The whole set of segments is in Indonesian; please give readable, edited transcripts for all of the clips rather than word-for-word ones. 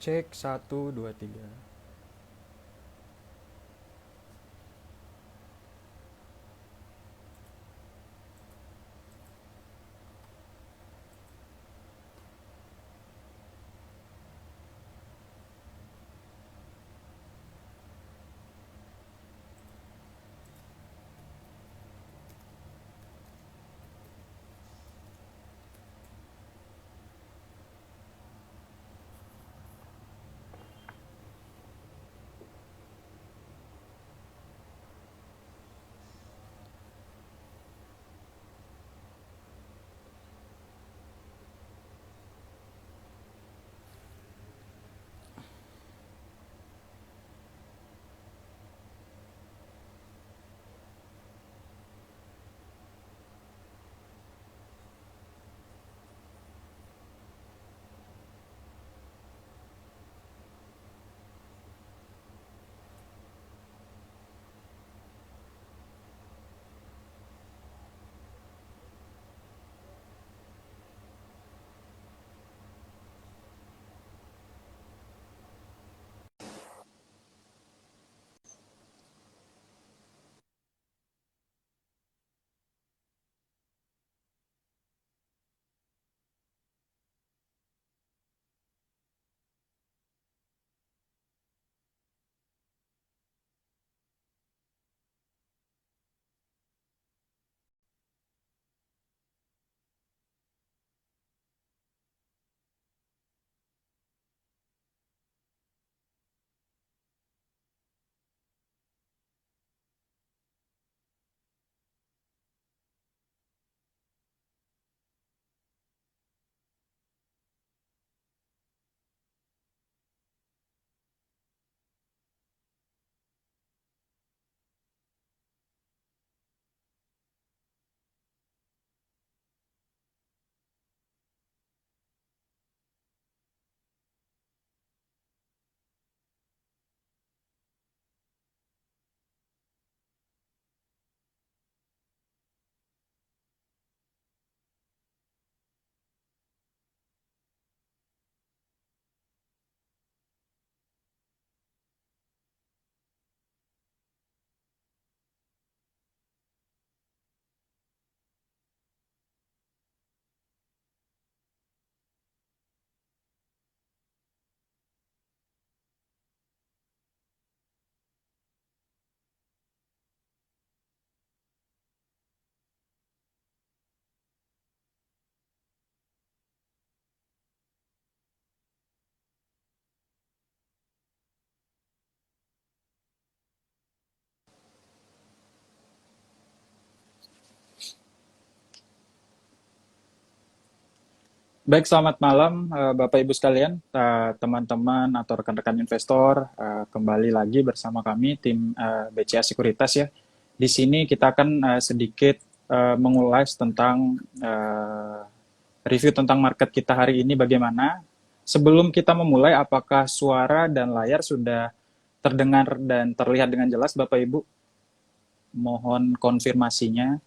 Cek 1 2 3. Baik, selamat malam Bapak Ibu sekalian, teman-teman atau rekan-rekan investor. Kembali lagi bersama kami tim BCA Sekuritas ya. Di sini kita akan sedikit mengulas tentang review tentang market kita hari ini bagaimana. Sebelum kita memulai, apakah suara dan layar sudah terdengar dan terlihat dengan jelas Bapak Ibu? Mohon konfirmasinya.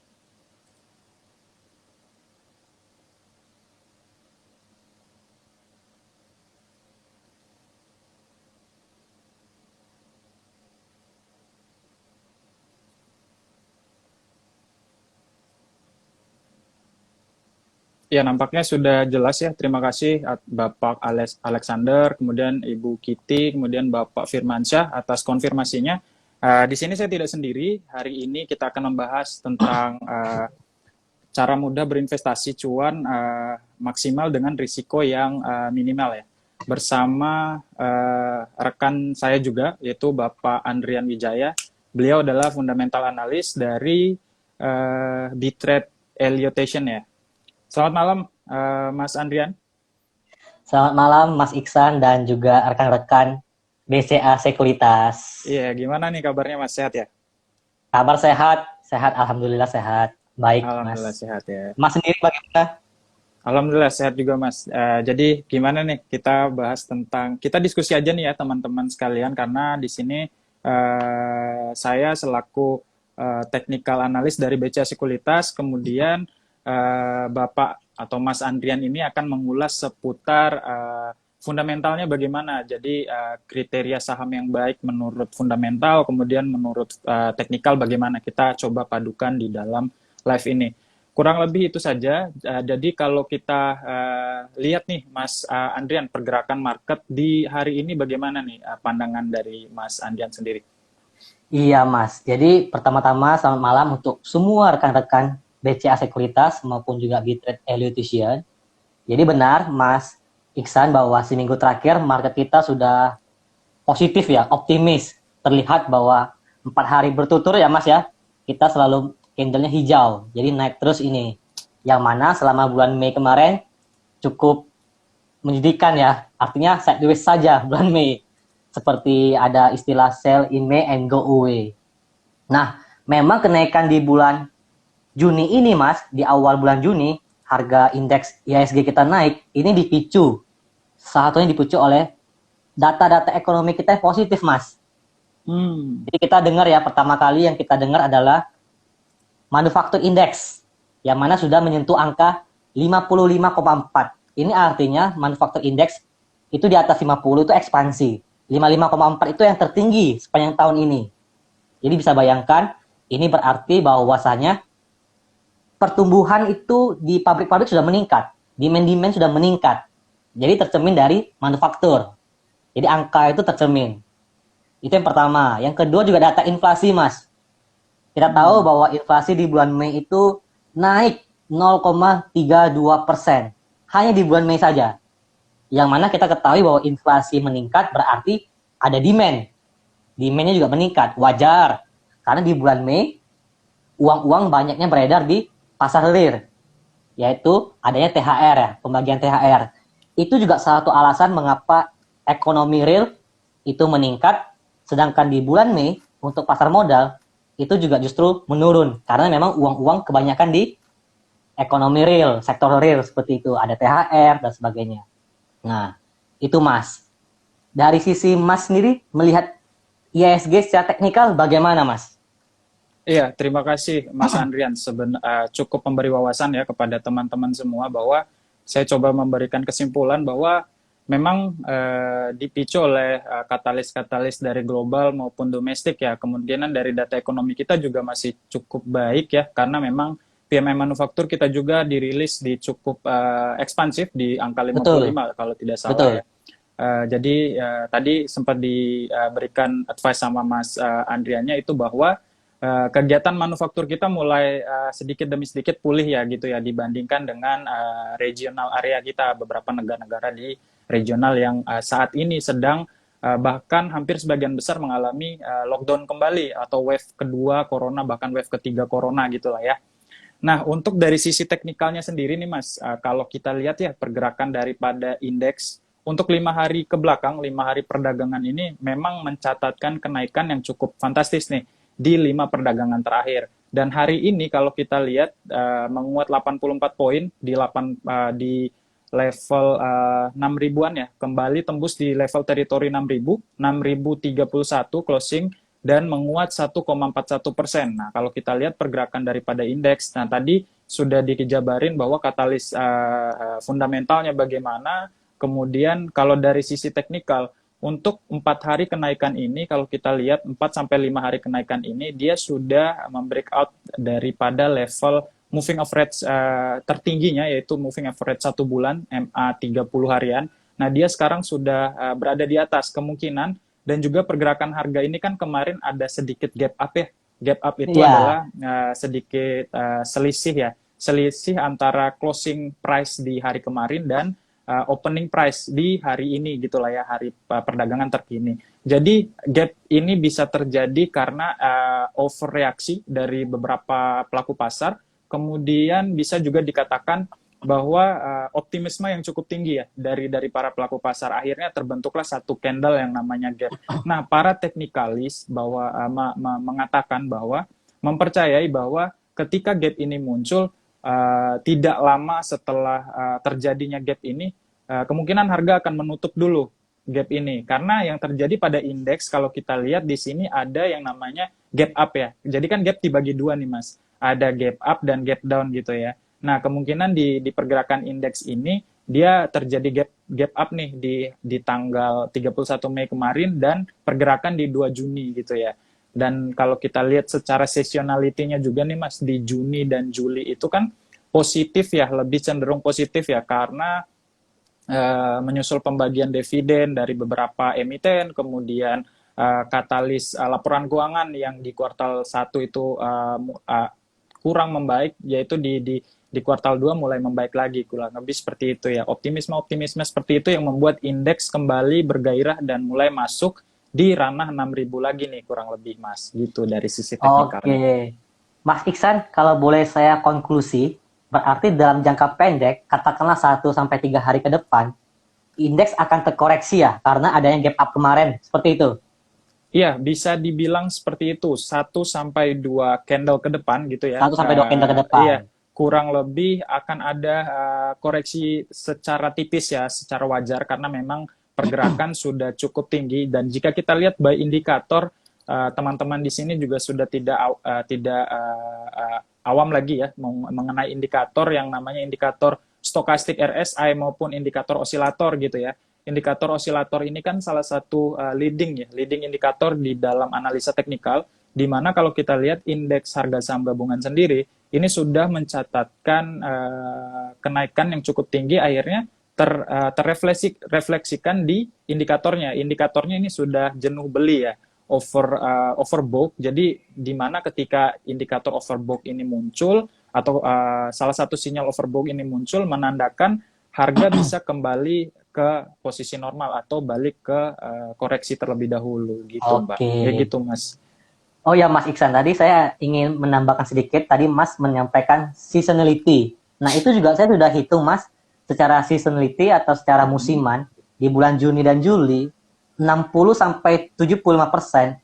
Ya, nampaknya sudah jelas ya. Terima kasih Bapak Alexander, kemudian Ibu Kitty, kemudian Bapak Firmansyah atas konfirmasinya. Di sini saya tidak sendiri. Hari ini kita akan membahas tentang cara mudah berinvestasi cuan maksimal dengan risiko yang minimal ya. Bersama rekan saya juga, yaitu Bapak Andrian Wijaya. Beliau adalah fundamental analis dari Bitrade Eliotation ya. Selamat malam, Mas Andrian. Selamat malam Mas Iksan dan juga rekan-rekan BCA Sekuritas. Iya, gimana nih kabarnya Mas? Sehat ya? Kabar sehat? Sehat, alhamdulillah sehat. Baik, Alhamdulillah Mas. sehat ya. Mas sendiri bagaimana? Alhamdulillah sehat juga Mas. Jadi gimana nih kita bahas tentang, kita diskusi aja nih ya teman-teman sekalian, karena di sini saya selaku technical analis dari BCA Sekuritas, kemudian Bapak atau Mas Andrian ini akan mengulas seputar fundamentalnya bagaimana. Jadi kriteria saham yang baik menurut fundamental, kemudian menurut teknikal bagaimana. Kita coba padukan di dalam live ini. Kurang lebih itu saja. Jadi kalau kita lihat nih, Mas Andrian, pergerakan market di hari ini bagaimana nih pandangan dari Mas Andrian sendiri? Iya, Mas. Jadi pertama-tama selamat malam untuk semua rekan-rekan BCA Sekuritas maupun juga Bitrade Elutition. Jadi benar, Mas Iksan, bahwa seminggu terakhir market kita sudah positif ya, optimis. Terlihat bahwa 4 hari berturut-turut ya, Mas ya, kita selalu candle-nya hijau, jadi naik terus ini. Yang mana selama bulan Mei kemarin cukup menyedihkan ya, artinya sideways saja bulan Mei. Seperti ada istilah sell in May and go away. Nah, memang kenaikan di bulan Juni ini, Mas, di awal bulan Juni, harga indeks IHSG kita naik, ini dipicu. Salah satunya dipicu oleh data-data ekonomi kita yang positif, Mas. Jadi kita dengar ya, pertama kali yang kita dengar adalah manufaktur indeks, yang mana sudah menyentuh angka 55,4. Ini artinya manufaktur indeks itu di atas 50 itu ekspansi. 55,4 itu yang tertinggi sepanjang tahun ini. Jadi bisa bayangkan, ini berarti bahwasanya pertumbuhan itu di pabrik-pabrik sudah meningkat. Demand sudah meningkat. Jadi tercermin dari manufaktur. Jadi angka itu tercermin. Itu yang pertama. Yang kedua juga data inflasi, Mas. Kita tahu bahwa inflasi di bulan Mei itu naik 0,32%. Hanya di bulan Mei saja. Yang mana kita ketahui bahwa inflasi meningkat berarti ada demand. Demand-nya juga meningkat. Wajar. Karena di bulan Mei, uang-uang banyaknya beredar di pasar real. Yaitu adanya THR ya, pembagian THR. Itu juga salah satu alasan mengapa ekonomi real itu meningkat. Sedangkan di bulan Mei, untuk pasar modal, itu juga justru menurun karena memang uang-uang kebanyakan di ekonomi real, sektor real seperti itu, ada THR dan sebagainya. Nah, itu Mas. Dari sisi Mas sendiri melihat IHSG secara teknikal bagaimana, Mas? Iya, terima kasih Mas Andrian. Cukup memberi wawasan ya kepada teman-teman semua bahwa saya coba memberikan kesimpulan bahwa memang dipicu oleh katalis-katalis dari global maupun domestik ya. Kemungkinan dari data ekonomi kita juga masih cukup baik ya, karena memang PMI manufaktur kita juga dirilis di cukup ekspansif di angka 55. Betul. Kalau tidak salah. Betul. Ya. Jadi tadi sempat diberikan advice sama Mas Andriannya itu bahwa kegiatan manufaktur kita mulai sedikit demi sedikit pulih ya gitu ya, dibandingkan dengan regional area kita, beberapa negara-negara di regional yang saat ini sedang bahkan hampir sebagian besar mengalami lockdown kembali atau wave kedua corona, bahkan wave ketiga corona gitulah ya. Nah, untuk dari sisi teknikalnya sendiri nih Mas, kalau kita lihat ya pergerakan daripada indeks untuk 5 hari ke belakang, 5 hari perdagangan ini memang mencatatkan kenaikan yang cukup fantastis nih di 5 perdagangan terakhir. Dan hari ini kalau kita lihat menguat 84 poin di level 6.000-an ya, kembali tembus di level teritori 6.000, 6.031 closing, dan menguat 1,41%. Nah, kalau kita lihat pergerakan daripada indeks, nah tadi sudah dijabarin bahwa katalis fundamentalnya bagaimana, kemudian kalau dari sisi teknikal, untuk 4 hari kenaikan ini, kalau kita lihat 4-5 hari kenaikan ini, dia sudah membreakout daripada level moving average tertingginya, yaitu moving average 1 bulan, MA 30 harian. Nah, dia sekarang sudah berada di atas kemungkinan, dan juga pergerakan harga ini kan kemarin ada sedikit gap up ya. Gap up itu adalah sedikit selisih ya. Selisih antara closing price di hari kemarin dan opening price di hari ini gitulah ya, hari perdagangan terkini. Jadi gap ini bisa terjadi karena overreaksi dari beberapa pelaku pasar, kemudian bisa juga dikatakan bahwa optimisme yang cukup tinggi ya dari para pelaku pasar, akhirnya terbentuklah satu candle yang namanya gap. Nah, para teknikalis bahwa mengatakan bahwa mempercayai bahwa ketika gap ini muncul, tidak lama setelah terjadinya gap ini, kemungkinan harga akan menutup dulu gap ini, karena yang terjadi pada indeks kalau kita lihat di sini ada yang namanya gap up ya. Jadi kan gap dibagi dua nih Mas, ada gap up dan gap down gitu ya. Nah, kemungkinan di pergerakan indeks ini dia terjadi gap up nih di tanggal 31 Mei kemarin dan pergerakan di 2 Juni gitu ya. Dan kalau kita lihat secara seasonality-nya juga nih Mas, di Juni dan Juli itu kan positif ya, lebih cenderung positif ya, karena menyusul pembagian dividen dari beberapa emiten, kemudian katalis laporan keuangan yang di kuartal 1 itu kurang membaik, yaitu di kuartal 2 mulai membaik lagi, kurang lebih seperti itu ya. Optimisme seperti itu yang membuat indeks kembali bergairah dan mulai masuk di ranah 6.000 lagi nih kurang lebih Mas, gitu dari sisi teknikal. Oke. Mas Iksan, kalau boleh saya konklusi, berarti dalam jangka pendek, katakanlah 1-3 hari ke depan, indeks akan terkoreksi ya, karena adanya gap up kemarin, seperti itu? Iya, bisa dibilang seperti itu, 1-2 candle ke depan gitu ya. 1-2 candle ke depan. Iya, kurang lebih akan ada koreksi secara tipis ya, secara wajar, karena memang pergerakan sudah cukup tinggi, dan jika kita lihat by indikator, teman-teman di sini juga sudah tidak awam lagi ya mengenai indikator yang namanya indikator stokastik RSI maupun indikator osilator gitu ya. Indikator osilator ini kan salah satu leading indikator di dalam analisa teknikal, di mana kalau kita lihat indeks harga saham gabungan sendiri ini sudah mencatatkan kenaikan yang cukup tinggi, akhirnya terrefleksikan di indikatornya. Indikatornya ini sudah jenuh beli ya, overbought. Jadi di mana ketika indikator overbought ini muncul atau salah satu sinyal overbought ini muncul menandakan harga bisa kembali ke posisi normal atau balik ke koreksi terlebih dahulu gitu Mbak. Kayak gitu Mas. Oh ya Mas Iksan, tadi saya ingin menambahkan sedikit. Tadi Mas menyampaikan seasonality. Nah itu juga saya sudah hitung Mas, secara seasonality atau secara musiman di bulan Juni dan Juli 60-75%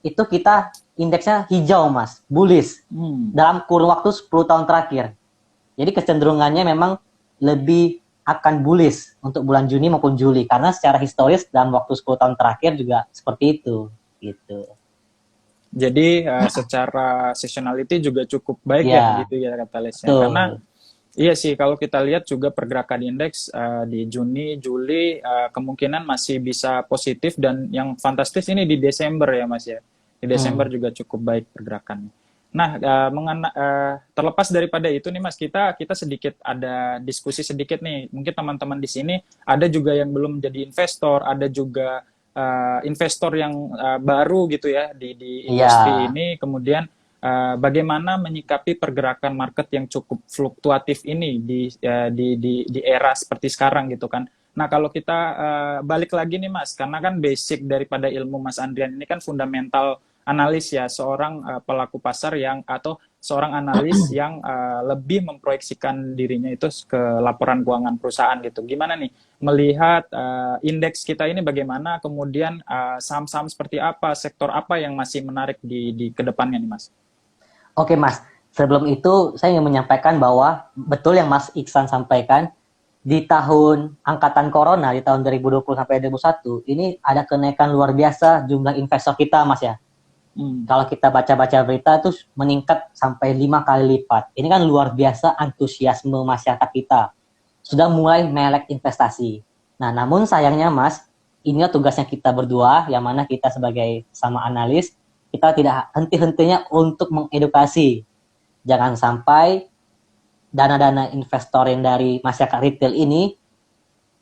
itu kita indeksnya hijau Mas, bullish dalam kurun waktu 10 tahun terakhir. Jadi kecenderungannya memang lebih akan bullish untuk bulan Juni maupun Juli karena secara historis dalam waktu 10 tahun terakhir juga seperti itu gitu. Jadi secara seasonality juga cukup baik ya gitu ya kata Lesnya. Karena iya sih, kalau kita lihat juga pergerakan indeks di Juni, Juli kemungkinan masih bisa positif, dan yang fantastis ini di Desember ya Mas ya. Di Desember juga cukup baik pergerakannya. Nah, terlepas daripada itu nih Mas, kita sedikit ada diskusi sedikit nih. Mungkin teman-teman di sini ada juga yang belum jadi investor, ada juga investor yang baru gitu ya di industri ini. Kemudian bagaimana menyikapi pergerakan market yang cukup fluktuatif ini di era seperti sekarang gitu kan. Nah kalau kita balik lagi nih Mas, karena kan basic daripada ilmu Mas Andrian ini kan fundamental analis ya, seorang pelaku pasar yang atau seorang analis yang lebih memproyeksikan dirinya itu ke laporan keuangan perusahaan gitu. Gimana nih melihat indeks kita ini, bagaimana kemudian saham-saham seperti apa, sektor apa yang masih menarik di kedepannya nih Mas? Oke Mas, sebelum itu saya ingin menyampaikan bahwa betul yang Mas Iksan sampaikan, di tahun angkatan corona, di tahun 2020 sampai 2021, ini ada kenaikan luar biasa jumlah investor kita Mas ya. Kalau kita baca-baca berita itu meningkat sampai 5 kali lipat. Ini kan luar biasa antusiasme masyarakat kita. Sudah mulai melek investasi. Nah, namun sayangnya Mas, inilah tugasnya kita berdua, yang mana kita sebagai sama analis, kita tidak henti-hentinya untuk mengedukasi. Jangan sampai dana-dana investor yang dari masyarakat retail ini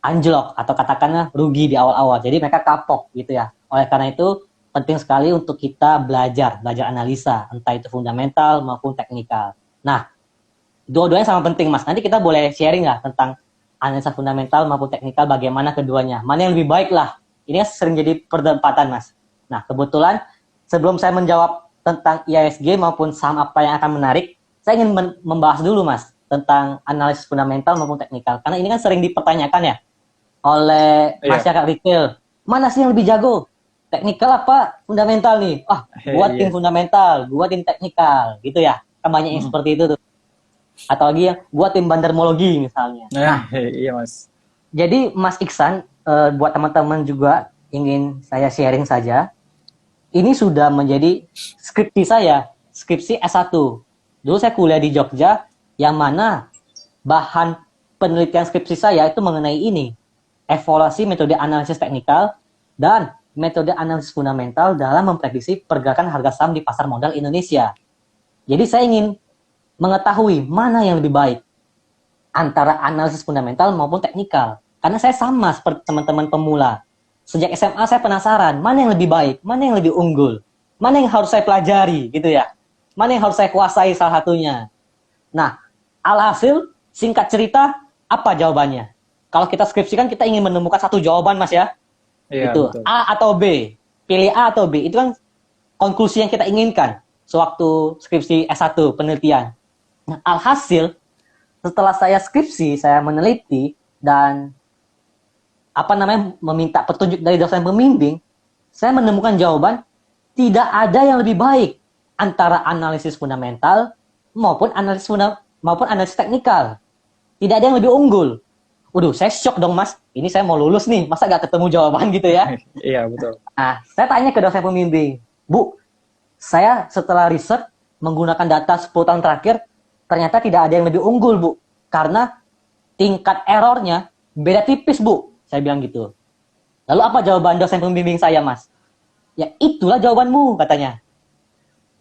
anjlok atau katakanlah rugi di awal-awal. Jadi mereka kapok gitu ya. Oleh karena itu, penting sekali untuk kita belajar analisa, entah itu fundamental maupun teknikal. Nah, dua-duanya sama penting Mas. Nanti kita boleh sharing nggak tentang analisa fundamental maupun teknikal, bagaimana keduanya. Mana yang lebih baik lah. Ini sering jadi perdebatan Mas. Nah, kebetulan sebelum saya menjawab tentang IISG maupun saham apa yang akan menarik, saya ingin membahas dulu Mas tentang analisis fundamental maupun teknikal. Karena ini kan sering dipertanyakan ya oleh masyarakat retail. Mana sih yang lebih jago? Teknikal apa fundamental nih? Gua tim fundamental, gua tim teknikal, gitu ya. Kan banyak yang seperti itu tuh. Atau lagi yang gua tim bandarmologi misalnya. Nah, iya Mas. Jadi Mas Iksan, buat teman-teman juga ingin saya sharing saja. Ini sudah menjadi skripsi saya, skripsi S1. Dulu saya kuliah di Jogja, yang mana bahan penelitian skripsi saya itu mengenai ini, evaluasi metode analisis teknikal dan metode analisis fundamental dalam memprediksi pergerakan harga saham di pasar modal Indonesia. Jadi saya ingin mengetahui mana yang lebih baik antara analisis fundamental maupun teknikal. Karena saya sama seperti teman-teman pemula. Sejak SMA saya penasaran, mana yang lebih baik, mana yang lebih unggul, mana yang harus saya pelajari gitu ya. Mana yang harus saya kuasai salah satunya. Nah, alhasil singkat cerita apa jawabannya? Kalau kita skripsikan kita ingin menemukan satu jawaban Mas ya. Iya, Itu betul. A atau B. Pilih A atau B. Itu kan konklusi yang kita inginkan sewaktu skripsi S1 penelitian. Nah, alhasil setelah saya skripsi, saya meneliti dan meminta petunjuk dari dosen pembimbing, saya menemukan jawaban tidak ada yang lebih baik antara analisis fundamental maupun analisis teknikal. Tidak ada yang lebih unggul. Waduh, saya shock dong Mas. Ini saya mau lulus nih, masa gak ketemu jawaban gitu ya? Iya, betul. Nah, saya tanya ke dosen pembimbing, Bu, saya setelah riset menggunakan data 10 tahun terakhir, ternyata tidak ada yang lebih unggul, Bu. Karena tingkat errornya beda tipis, Bu. Saya bilang gitu. Lalu apa jawaban dosen pembimbing saya, Mas? Ya, itulah jawabanmu, katanya.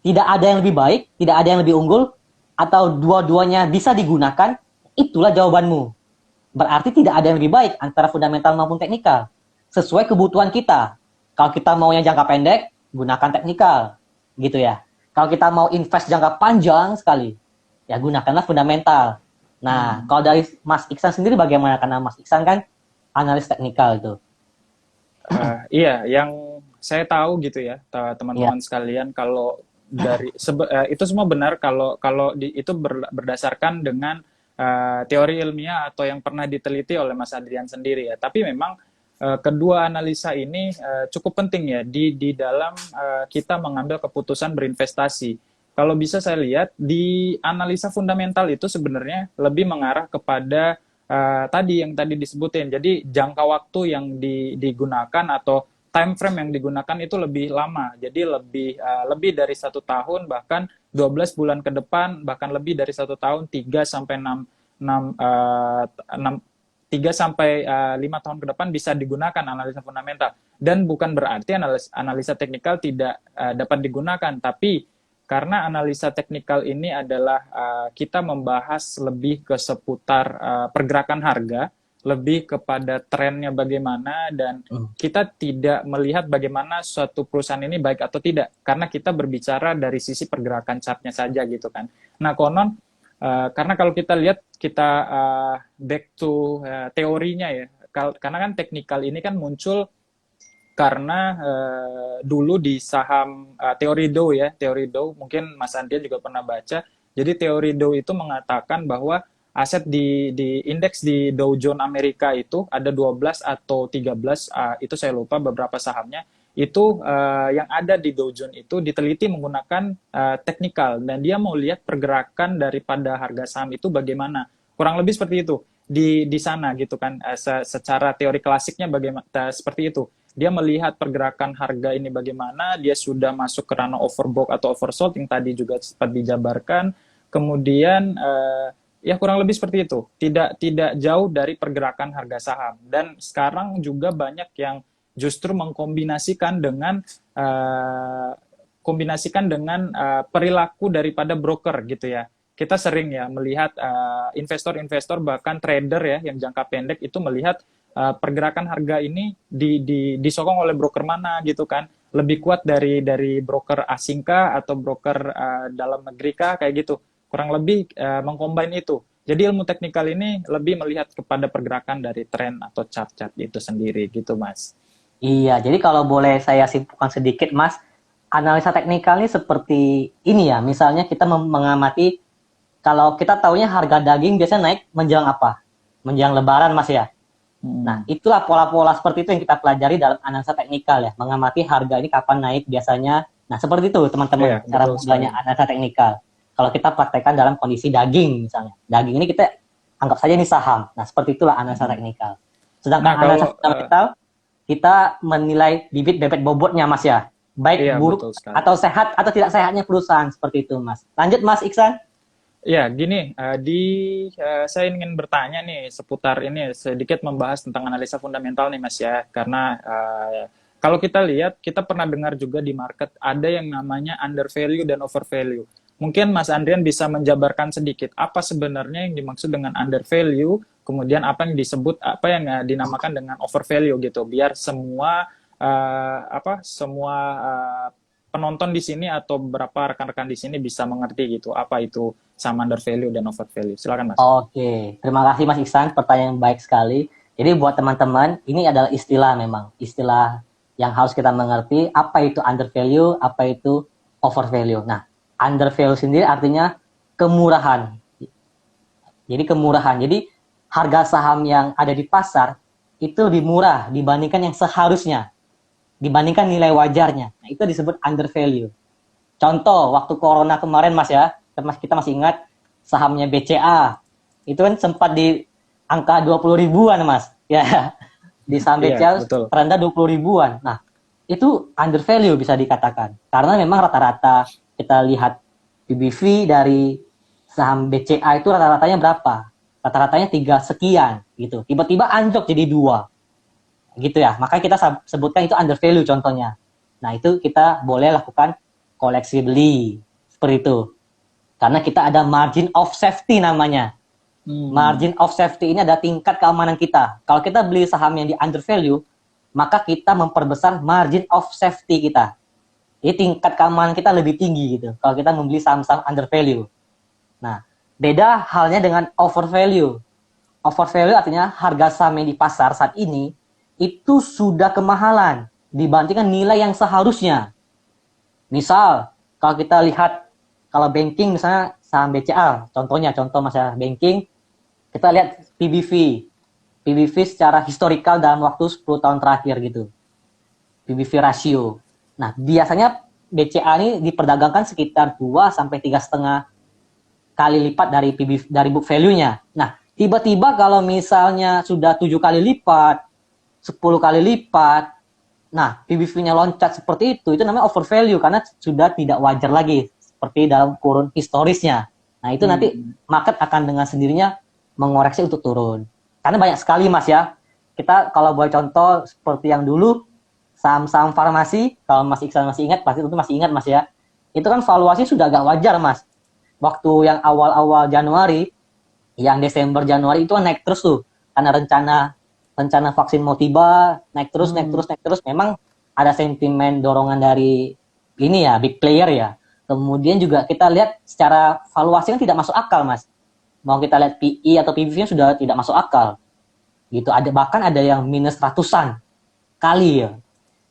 Tidak ada yang lebih baik, tidak ada yang lebih unggul, atau dua-duanya bisa digunakan, itulah jawabanmu. Berarti tidak ada yang lebih baik antara fundamental maupun teknikal. Sesuai kebutuhan kita. Kalau kita mau yang jangka pendek, gunakan teknikal. Gitu ya. Kalau kita mau invest jangka panjang sekali, ya gunakanlah fundamental. Nah, kalau dari Mas Iksan sendiri bagaimana? Karena Mas Iksan kan analis teknikal itu. Iya, yang saya tahu gitu ya, teman-teman sekalian, kalau dari itu semua benar kalau itu berdasarkan dengan teori ilmiah atau yang pernah diteliti oleh Mas Adrian sendiri ya. Tapi memang kedua analisa ini cukup penting ya di dalam kita mengambil keputusan berinvestasi. Kalau bisa saya lihat di analisa fundamental itu sebenarnya lebih mengarah kepada tadi yang tadi disebutin. Jadi jangka waktu yang digunakan atau time frame yang digunakan itu lebih lama. Jadi lebih dari 1 tahun, bahkan 12 bulan ke depan, bahkan lebih dari 1 tahun, 3 sampai 5 tahun ke depan bisa digunakan analisa fundamental. Dan bukan berarti analisa teknikal tidak dapat digunakan, tapi karena analisa teknikal ini adalah kita membahas lebih ke seputar pergerakan harga, lebih kepada trennya bagaimana, dan kita tidak melihat bagaimana suatu perusahaan ini baik atau tidak, karena kita berbicara dari sisi pergerakan chartnya saja gitu kan. Nah konon, karena kalau kita lihat, kita back to teorinya ya, karena kan teknikal ini kan muncul karena dulu di saham teori Dow ya, teori Dow, mungkin Mas Andrian juga pernah baca. Jadi teori Dow itu mengatakan bahwa aset di indeks di Dow Jones Amerika itu ada 12 atau 13, itu saya lupa beberapa sahamnya, itu yang ada di Dow Jones itu diteliti menggunakan teknikal, dan dia mau lihat pergerakan daripada harga saham itu bagaimana. Kurang lebih seperti itu di sana gitu kan, secara teori klasiknya bagaimana seperti itu. Dia melihat pergerakan harga ini bagaimana, dia sudah masuk ke ranah overbought atau oversold yang tadi juga sempat dijabarkan, kemudian ya kurang lebih seperti itu, tidak jauh dari pergerakan harga saham. Dan sekarang juga banyak yang justru mengkombinasikan dengan perilaku daripada broker gitu ya. Kita sering ya melihat investor-investor, bahkan trader ya yang jangka pendek itu melihat pergerakan harga ini disokong oleh broker mana gitu kan, lebih kuat dari broker asing kah atau broker dalam negeri kah, kayak gitu. Kurang lebih mengcombine itu. Jadi ilmu teknikal ini lebih melihat kepada pergerakan dari tren atau chart-chart itu sendiri gitu Mas. Iya, jadi kalau boleh saya simpulkan sedikit Mas, analisa teknikal ini seperti ini ya, misalnya kita mengamati, kalau kita taunya harga daging biasanya naik menjelang apa? Menjelang lebaran Mas ya. Nah, itulah pola-pola seperti itu yang kita pelajari dalam analisa teknikal ya, mengamati harga ini kapan naik biasanya. Nah, seperti itu teman-teman, cara mudahnya analisa teknikal. Kalau kita praktekkan dalam kondisi daging misalnya. Daging ini kita anggap saja ini saham. Nah, seperti itulah analisa teknikal. Sedangkan analisa fundamental, kita menilai bibit-bebet bobotnya Mas ya. Baik buruk atau sehat atau tidak sehatnya perusahaan, seperti itu Mas. Lanjut Mas Iksan. Ya, gini, saya ingin bertanya nih seputar ini sedikit membahas tentang analisa fundamental nih Mas ya, karena kalau kita lihat kita pernah dengar juga di market ada yang namanya under value dan over value. Mungkin Mas Andrian bisa menjabarkan sedikit apa sebenarnya yang dimaksud dengan under value, kemudian apa yang disebut apa yang dinamakan dengan over value gitu, biar semua semua penonton di sini atau beberapa rekan-rekan di sini bisa mengerti gitu apa itu sama under value dan over value. Silakan Mas. Oke, terima kasih Mas Iksan, pertanyaan yang baik sekali. Jadi buat teman-teman, ini adalah istilah memang, istilah yang harus kita mengerti apa itu under value, apa itu over value. Nah, under value sendiri artinya kemurahan. Jadi kemurahan. Jadi harga saham yang ada di pasar itu lebih murah dibandingkan yang seharusnya, dibandingkan nilai wajarnya. Nah, itu disebut under value. Contoh, waktu corona kemarin Mas ya, kita masih ingat sahamnya BCA. Itu kan sempat di angka 20 ribuan Mas. Ya, di saham BCA betul. terendah 20 ribuan. Nah, itu under value bisa dikatakan. Karena memang rata-rata kita lihat PBV dari saham BCA itu rata-ratanya berapa? Rata-ratanya 3 sekian gitu. Tiba-tiba anjlok jadi 2. Gitu ya. Maka kita sebutkan itu under value contohnya. Nah, itu kita boleh lakukan koleksi beli seperti itu. Karena kita ada margin of safety namanya. Margin of safety ini ada tingkat keamanan kita. Kalau kita beli saham yang di under value, maka kita memperbesar margin of safety kita. Jadi tingkat keamanan kita lebih tinggi gitu. Kalau kita membeli saham-saham under value. Nah, beda halnya dengan over value. Over value artinya harga saham yang di pasar saat ini itu sudah kemahalan dibandingkan nilai yang seharusnya. Misal, kalau kita lihat, kalau banking misalnya saham BCA, contoh Mas ya, banking, kita lihat PBV. PBV secara historikal dalam waktu 10 tahun terakhir gitu. PBV rasio. Nah, biasanya BCA ini diperdagangkan sekitar 2 sampai 3,5 kali lipat dari book value-nya. Nah, tiba-tiba kalau misalnya sudah 7 kali lipat, 10 kali lipat, nah PBV-nya loncat seperti itu namanya over value karena sudah tidak wajar lagi seperti dalam kurun historisnya. Nah, itu nanti market akan dengan sendirinya mengoreksi untuk turun. Karena banyak sekali Mas ya. Kita kalau buat contoh seperti yang dulu saham-saham farmasi, kalau Mas Iksan masih ingat, pasti itu masih ingat Mas ya. Itu kan valuasi sudah agak wajar Mas. Waktu yang awal-awal Januari, yang Desember Januari itu kan naik terus tuh. Karena rencana vaksin mau tiba, naik terus. Memang ada sentimen dorongan dari ini ya, big player ya. Kemudian juga kita lihat secara valuasi kan tidak masuk akal Mas. Mau kita lihat PE atau PBV-nya sudah tidak masuk akal. Gitu. Bahkan ada yang minus ratusan kali ya.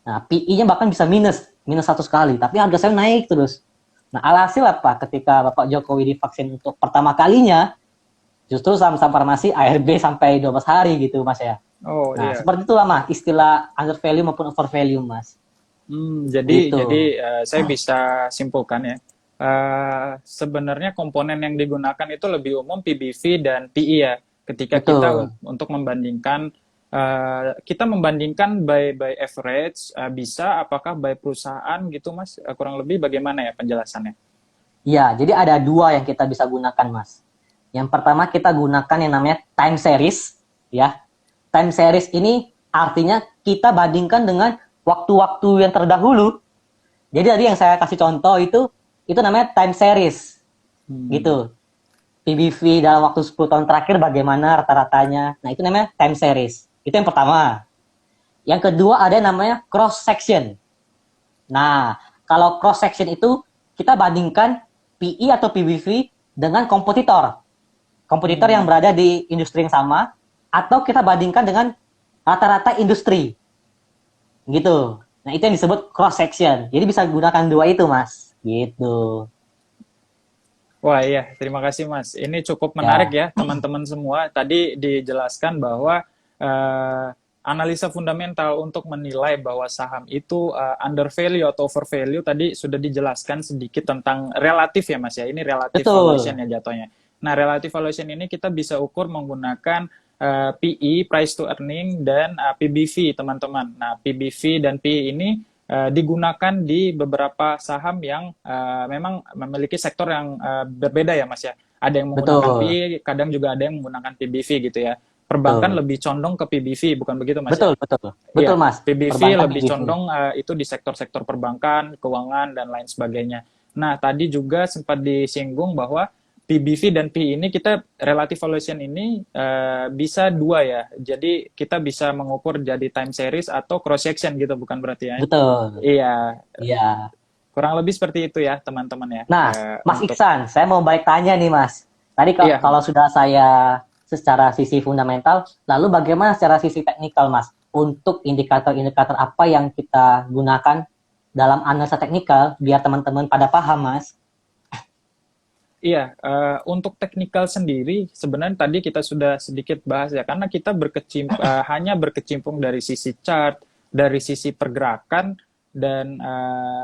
Nah, PE-nya bahkan bisa minus 100 kali, tapi harga saham naik terus. Nah, alhasil apa? Ketika Bapak Jokowi divaksin untuk pertama kalinya, justru saham-saham farmasi ARB sampai 12 hari gitu Mas ya. Oh, Nah, iya. seperti itulah Mas, istilah under value maupun over value Mas. Jadi Gitu. saya bisa simpulkan ya. Sebenarnya komponen yang digunakan itu lebih umum PBV dan PE ya. Ketika Betul. kita untuk membandingkan kita membandingkan by average, bisa apakah by perusahaan gitu Mas? Kurang lebih bagaimana ya penjelasannya? Ya, jadi ada 2 yang kita bisa gunakan Mas. Yang pertama kita gunakan yang namanya time series ya. Time series ini artinya kita bandingkan dengan waktu-waktu yang terdahulu. Jadi tadi yang saya kasih contoh itu namanya time series. Gitu. PBV dalam waktu 10 tahun terakhir bagaimana rata-ratanya. Nah, itu namanya time series. Itu yang pertama. Yang kedua ada yang namanya cross section. Nah, kalau cross section itu kita bandingkan PE atau PBV dengan kompetitor. Kompetitor yang berada di industri yang sama atau kita bandingkan dengan rata-rata industri. Gitu. Nah, itu yang disebut cross section. Jadi bisa gunakan 2 itu, Mas. Gitu. Wah iya, terima kasih Mas. Ini cukup menarik ya teman-teman semua. Tadi dijelaskan bahwa analisa fundamental untuk menilai bahwa saham itu under value atau over value tadi sudah dijelaskan sedikit tentang relatif ya Mas ya. Ini relative valuation ya jatuhnya. Nah, relative valuation ini kita bisa ukur menggunakan PE, price to earning, dan PBV teman-teman. Nah, PBV dan PE ini digunakan di beberapa saham yang memang memiliki sektor yang berbeda ya Mas ya. Ada yang menggunakan Betul, PI, kadang juga ada yang menggunakan PBV gitu ya. Perbankan betul, lebih condong ke PBV, bukan begitu Mas ya? betul, betul, betul, Iya, Mas. PBV Perbankan lebih PBV. condong itu di sektor-sektor perbankan, keuangan, dan lain sebagainya. Nah, tadi juga sempat disinggung bahwa PBV dan PI ini kita relative valuation ini bisa dua ya. Jadi kita bisa mengukur jadi time series atau cross section gitu, bukan berarti ya? Betul. Iya, Iya. kurang lebih seperti itu ya teman-teman ya. Nah, Mas Untuk Iksan, saya mau balik tanya nih, Mas. Tadi iya, kalau sudah saya secara sisi fundamental, lalu bagaimana secara sisi teknikal, Mas? Untuk indikator-indikator apa yang kita gunakan dalam analisa teknikal biar teman-teman pada paham, Mas? iya, untuk teknikal sendiri sebenarnya tadi kita sudah sedikit bahas ya, karena kita hanya berkecimpung dari sisi chart, dari sisi pergerakan, dan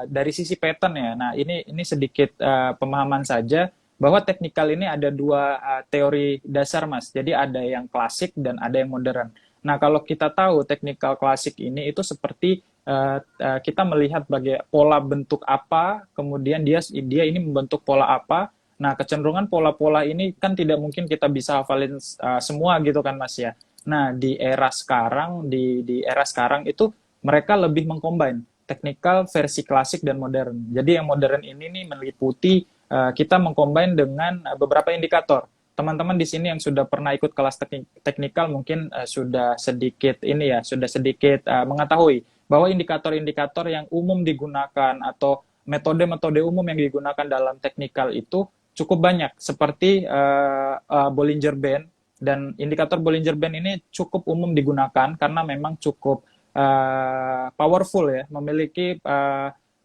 dari sisi pattern ya. Nah, ini sedikit pemahaman saja bahwa teknikal ini ada dua teori dasar, Mas. Jadi ada yang klasik dan ada yang modern. Nah, kalau kita tahu teknikal klasik ini itu seperti kita melihat bagai pola bentuk apa, kemudian dia ini membentuk pola apa. Nah, kecenderungan pola-pola ini kan tidak mungkin kita bisa hafalin semua gitu kan, Mas ya. Nah, di era sekarang itu mereka lebih mengcombine teknikal versi klasik dan modern. Jadi yang modern ini nih meliputi kita mengcombine dengan beberapa indikator. Teman-teman di sini yang sudah pernah ikut kelas teknikal mungkin sudah sedikit ini ya, sudah sedikit mengetahui bahwa indikator-indikator yang umum digunakan atau metode-metode umum yang digunakan dalam teknikal itu cukup banyak, seperti Bollinger Band. Dan indikator Bollinger Band ini cukup umum digunakan karena memang cukup powerful ya, memiliki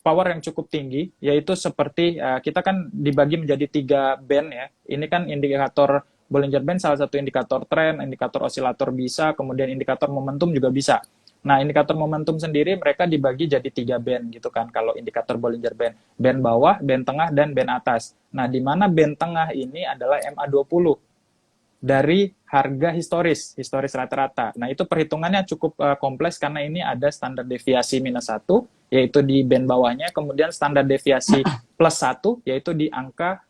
power yang cukup tinggi, yaitu seperti kita kan dibagi menjadi 3 band ya. Ini kan indikator Bollinger Band, salah satu indikator tren, indikator osilator bisa, kemudian indikator momentum juga bisa. Nah, indikator momentum sendiri mereka dibagi jadi 3 band gitu kan, kalau indikator Bollinger Band. Band bawah, band tengah, dan band atas. Nah, di mana band tengah ini adalah MA20 dari harga historis rata-rata. Nah, itu perhitungannya cukup kompleks karena ini ada standar deviasi -1, yaitu di band bawahnya, kemudian standar deviasi +1, yaitu di angka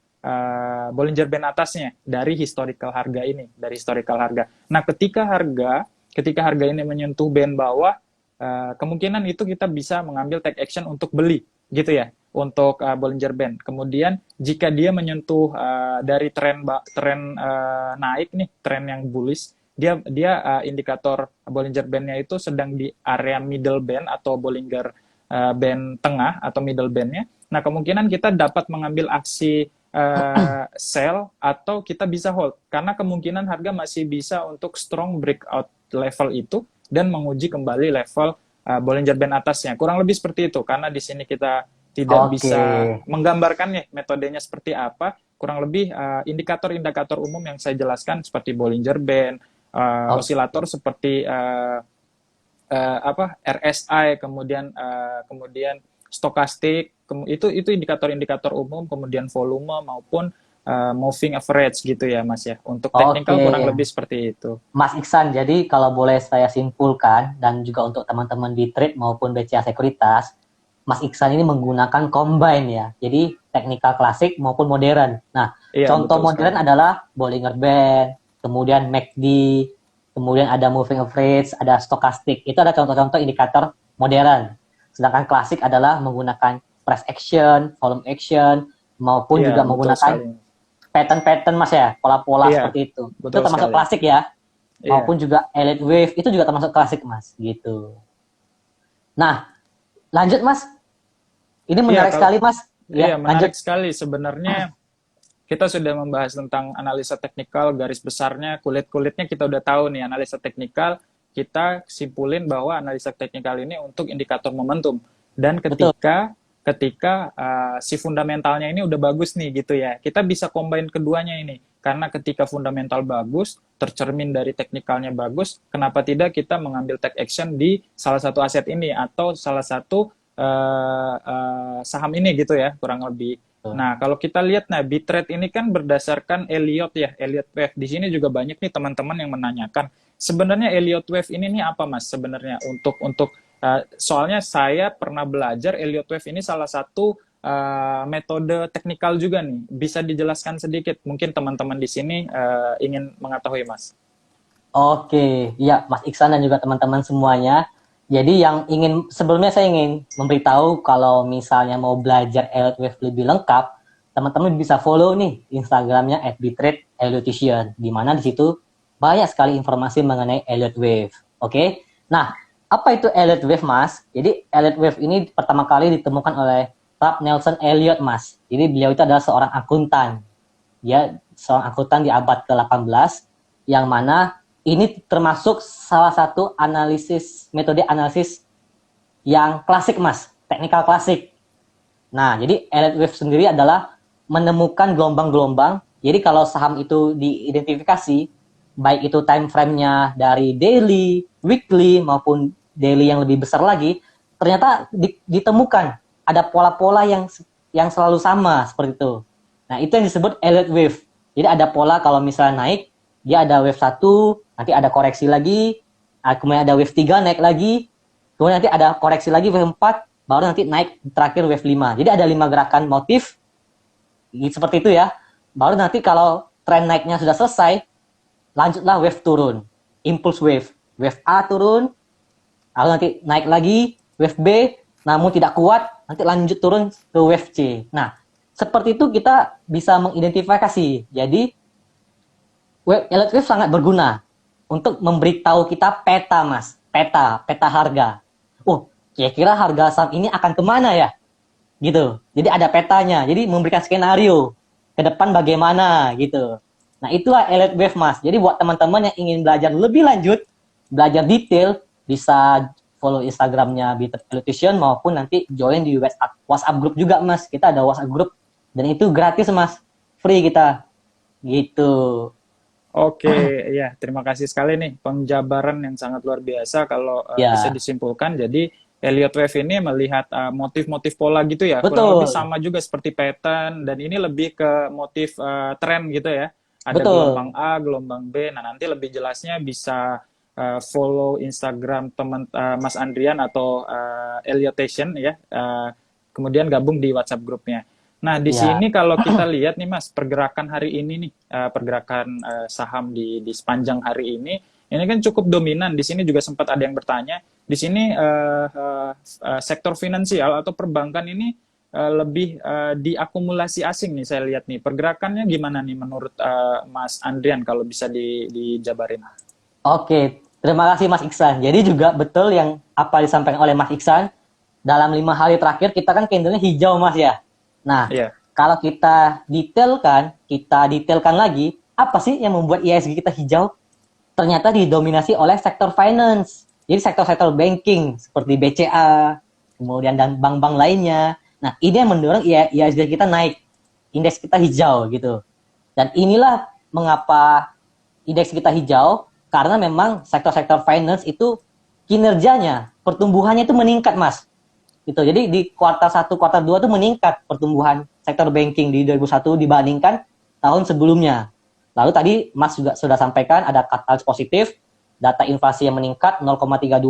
Bollinger Band atasnya, dari historical harga ini, dari historical harga. Nah, ketika harga ini menyentuh band bawah, kemungkinan itu kita bisa mengambil take action untuk beli, gitu ya, untuk Bollinger Band. Kemudian jika dia menyentuh dari tren naik nih, tren yang bullish, dia indikator Bollinger Band-nya itu sedang di area middle band atau Bollinger Band tengah atau middle band-nya. Nah, kemungkinan kita dapat mengambil aksi sell atau kita bisa hold, karena kemungkinan harga masih bisa untuk strong breakout level itu dan menguji kembali level Bollinger Band atasnya. Kurang lebih seperti itu, karena di sini kita tidak Oke. bisa menggambarkannya metodenya seperti apa. Kurang lebih indikator-indikator umum yang saya jelaskan seperti Bollinger Band, Oh, osilator seperti RSI, kemudian stokastik, itu indikator-indikator umum, kemudian volume maupun moving average gitu ya, Mas ya. Untuk oke. teknikal kurang lebih seperti itu. Mas Iksan, jadi kalau boleh saya simpulkan, dan juga untuk teman-teman di trade maupun BCA Sekuritas, Mas Iksan ini menggunakan combine ya. Jadi teknikal klasik maupun modern. Nah, Iya, contoh betul modern sekali. adalah Bollinger Band, kemudian MACD, kemudian ada moving average, ada stochastic. Itu ada contoh-contoh indikator modern. Sedangkan klasik adalah menggunakan price action, volume action, maupun Iya, juga betul menggunakan sekali. pattern-pattern, Mas ya, pola-pola Iya, seperti itu. Itu betul termasuk sekali. klasik ya, Iya, maupun juga elite wave itu juga termasuk klasik, Mas, gitu. Nah, lanjut, Mas. Ini iya menarik kalau sekali, Mas. iya Ya, lanjut. menarik sekali sebenarnya. Kita sudah membahas tentang analisa teknikal, garis besarnya, kulit-kulitnya kita udah tahu nih, analisa teknikal, kita simpulin bahwa analisa teknikal ini untuk indikator momentum. Dan Betul. ketika si fundamentalnya ini udah bagus nih gitu ya, kita bisa combine keduanya ini. Karena ketika fundamental bagus, tercermin dari teknikalnya bagus, kenapa tidak kita mengambil take action di salah satu aset ini atau salah satu saham ini gitu ya, kurang lebih. Nah, kalau kita lihat, nah, bitrate ini kan berdasarkan Elliott ya, Elliott Wave. Di sini juga banyak nih teman-teman yang menanyakan, sebenarnya Elliott Wave ini nih apa, Mas? Sebenarnya soalnya saya pernah belajar Elliott Wave ini salah satu metode teknikal juga nih. Bisa dijelaskan sedikit? Mungkin teman-teman di sini ingin mengetahui, Mas. Oke, ya Mas Iksan dan juga teman-teman semuanya. Jadi sebelumnya saya ingin memberitahu kalau misalnya mau belajar Elliott Wave lebih lengkap, teman-teman bisa follow nih Instagramnya @bitrate_elution, di mana di situ banyak sekali informasi mengenai Elliott Wave. Oke, nah apa itu Elliott Wave, Mas? Jadi Elliott Wave ini pertama kali ditemukan oleh Ralph Nelson Elliott, Mas. Jadi beliau itu adalah seorang akuntan. Dia seorang akuntan di abad ke-18, yang mana ini termasuk salah satu metode analisis yang klasik, Mas, teknikal klasik. Nah, jadi Elliott Wave sendiri adalah menemukan gelombang-gelombang. Jadi kalau saham itu diidentifikasi, baik itu time frame-nya dari daily, weekly, maupun daily yang lebih besar lagi, ternyata ditemukan ada pola-pola yang selalu sama seperti itu. Nah, itu yang disebut Elliott Wave. Jadi ada pola kalau misalnya naik, dia ada wave 1, nanti ada koreksi lagi, kemudian ada wave 3 naik lagi, kemudian nanti ada koreksi lagi wave 4, baru nanti naik terakhir wave 5. Jadi ada 5 gerakan motif, seperti itu ya. Baru nanti kalau tren naiknya sudah selesai, lanjutlah wave turun, impulse wave. Wave A turun, lalu nanti naik lagi, wave B, namun tidak kuat, nanti lanjut turun ke wave C. Nah, seperti itu kita bisa mengidentifikasi. Jadi, Elliott Wave sangat berguna untuk memberitahu kita peta, Mas. Peta harga. Oh, kira-kira harga saham ini akan kemana ya? Gitu. Jadi ada petanya. Jadi memberikan skenario ke depan bagaimana gitu. Nah, itulah Elliott Wave, Mas. Jadi buat teman-teman yang ingin belajar lebih lanjut, belajar detail, bisa follow Instagramnya Elution maupun nanti join di WhatsApp group juga, Mas. Kita ada WhatsApp group dan itu gratis, Mas. Free kita. Gitu. Oke, ya, terima kasih sekali nih penjabaran yang sangat luar biasa kalau bisa disimpulkan. Jadi Elliott Wave ini melihat motif-motif pola gitu ya, kurang lebih sama juga seperti pattern, dan ini lebih ke motif tren gitu ya. Ada gelombang A, gelombang B. Nah, nanti lebih jelasnya bisa follow Instagram teman Mas Andrian atau Elliotation ya. Kemudian gabung di WhatsApp grupnya. Nah, di sini kalau kita lihat nih, Mas, pergerakan hari ini nih, pergerakan saham di sepanjang hari ini kan cukup dominan. Di sini juga sempat ada yang bertanya, di sini sektor finansial atau perbankan ini lebih diakumulasi asing nih, saya lihat nih. Pergerakannya gimana nih menurut Mas Andrian kalau bisa dijabarin? Oke, terima kasih Mas Iksan. Jadi juga betul yang apa disampaikan oleh Mas Iksan, dalam 5 hari terakhir kita kan candlenya hijau, Mas ya. Nah, kalau kita detailkan lagi, apa sih yang membuat IHSG kita hijau? Ternyata didominasi oleh sektor finance. Jadi sektor-sektor banking seperti BCA, kemudian dan bank-bank lainnya. Nah, ini yang mendorong IHSG kita naik. Indeks kita hijau gitu. Dan inilah mengapa indeks kita hijau, karena memang sektor-sektor finance itu kinerjanya, pertumbuhannya itu meningkat, Mas. Gitu. Jadi di kuartal 1, kuartal 2 itu meningkat pertumbuhan sektor banking di 2021 dibandingkan tahun sebelumnya. Lalu tadi Mas juga sudah sampaikan ada katalis positif, data inflasi yang meningkat 0,32,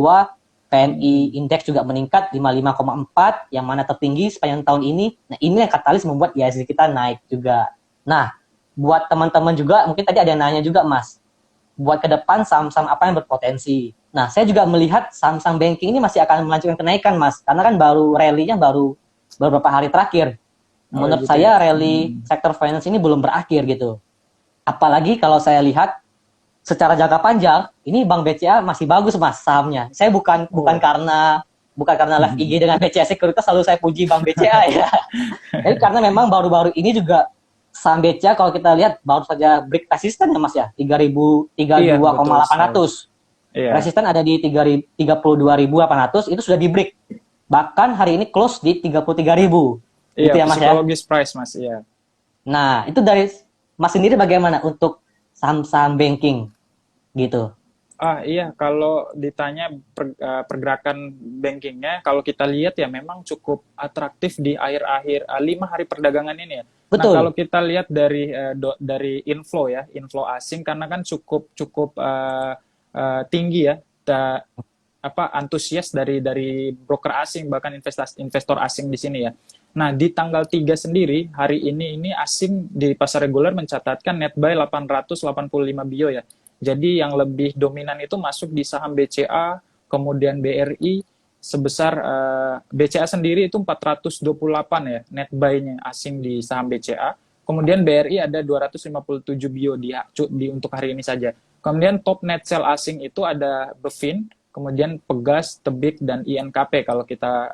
PMI indeks juga meningkat 55,4 yang mana tertinggi sepanjang tahun ini. Nah, ini yang katalis membuat IHSG kita naik juga. Nah, buat teman-teman juga mungkin tadi ada yang nanya juga, Mas. Buat ke depan saham-saham apa yang berpotensi. Nah, saya juga melihat saham-saham banking ini masih akan melanjutkan kenaikan, Mas. Karena kan rally-nya baru beberapa hari terakhir. Menurut saya rally sektor finance ini belum berakhir gitu. Apalagi kalau saya lihat secara jangka panjang, ini Bank BCA masih bagus, Mas, sahamnya. Saya bukan karena live IG dengan BCA Sekuritas selalu saya puji Bank BCA ya. Jadi karena memang baru-baru ini juga saham BCA kalau kita lihat baru saja break resisten ya, Mas ya, 32,800. Resisten ada di 32.800, itu sudah di break. Bahkan hari ini close di 33.000. Gitu ya, Mas ya. Psikologis price, Mas, iya. Nah, itu dari Mas sendiri bagaimana untuk saham-saham banking gitu? Iya, kalau ditanya pergerakan bankingnya, kalau kita lihat ya memang cukup atraktif di akhir-akhir 5 hari perdagangan ini ya. Betul. Nah, kalau kita lihat dari inflow ya, inflow asing karena kan cukup tinggi ya, antusias dari broker asing bahkan investor asing di sini ya. Nah, di tanggal 3 sendiri, hari ini asing di pasar reguler mencatatkan net buy 885 bio ya. Jadi yang lebih dominan itu masuk di saham BCA, kemudian BRI, sebesar BCA sendiri itu 428 ya, net buy-nya asing di saham BCA. Kemudian BRI ada 257 bio untuk hari ini saja. Kemudian top net sell asing itu ada Bevin, kemudian Pegas, Tebik, dan INKP. Kalau kita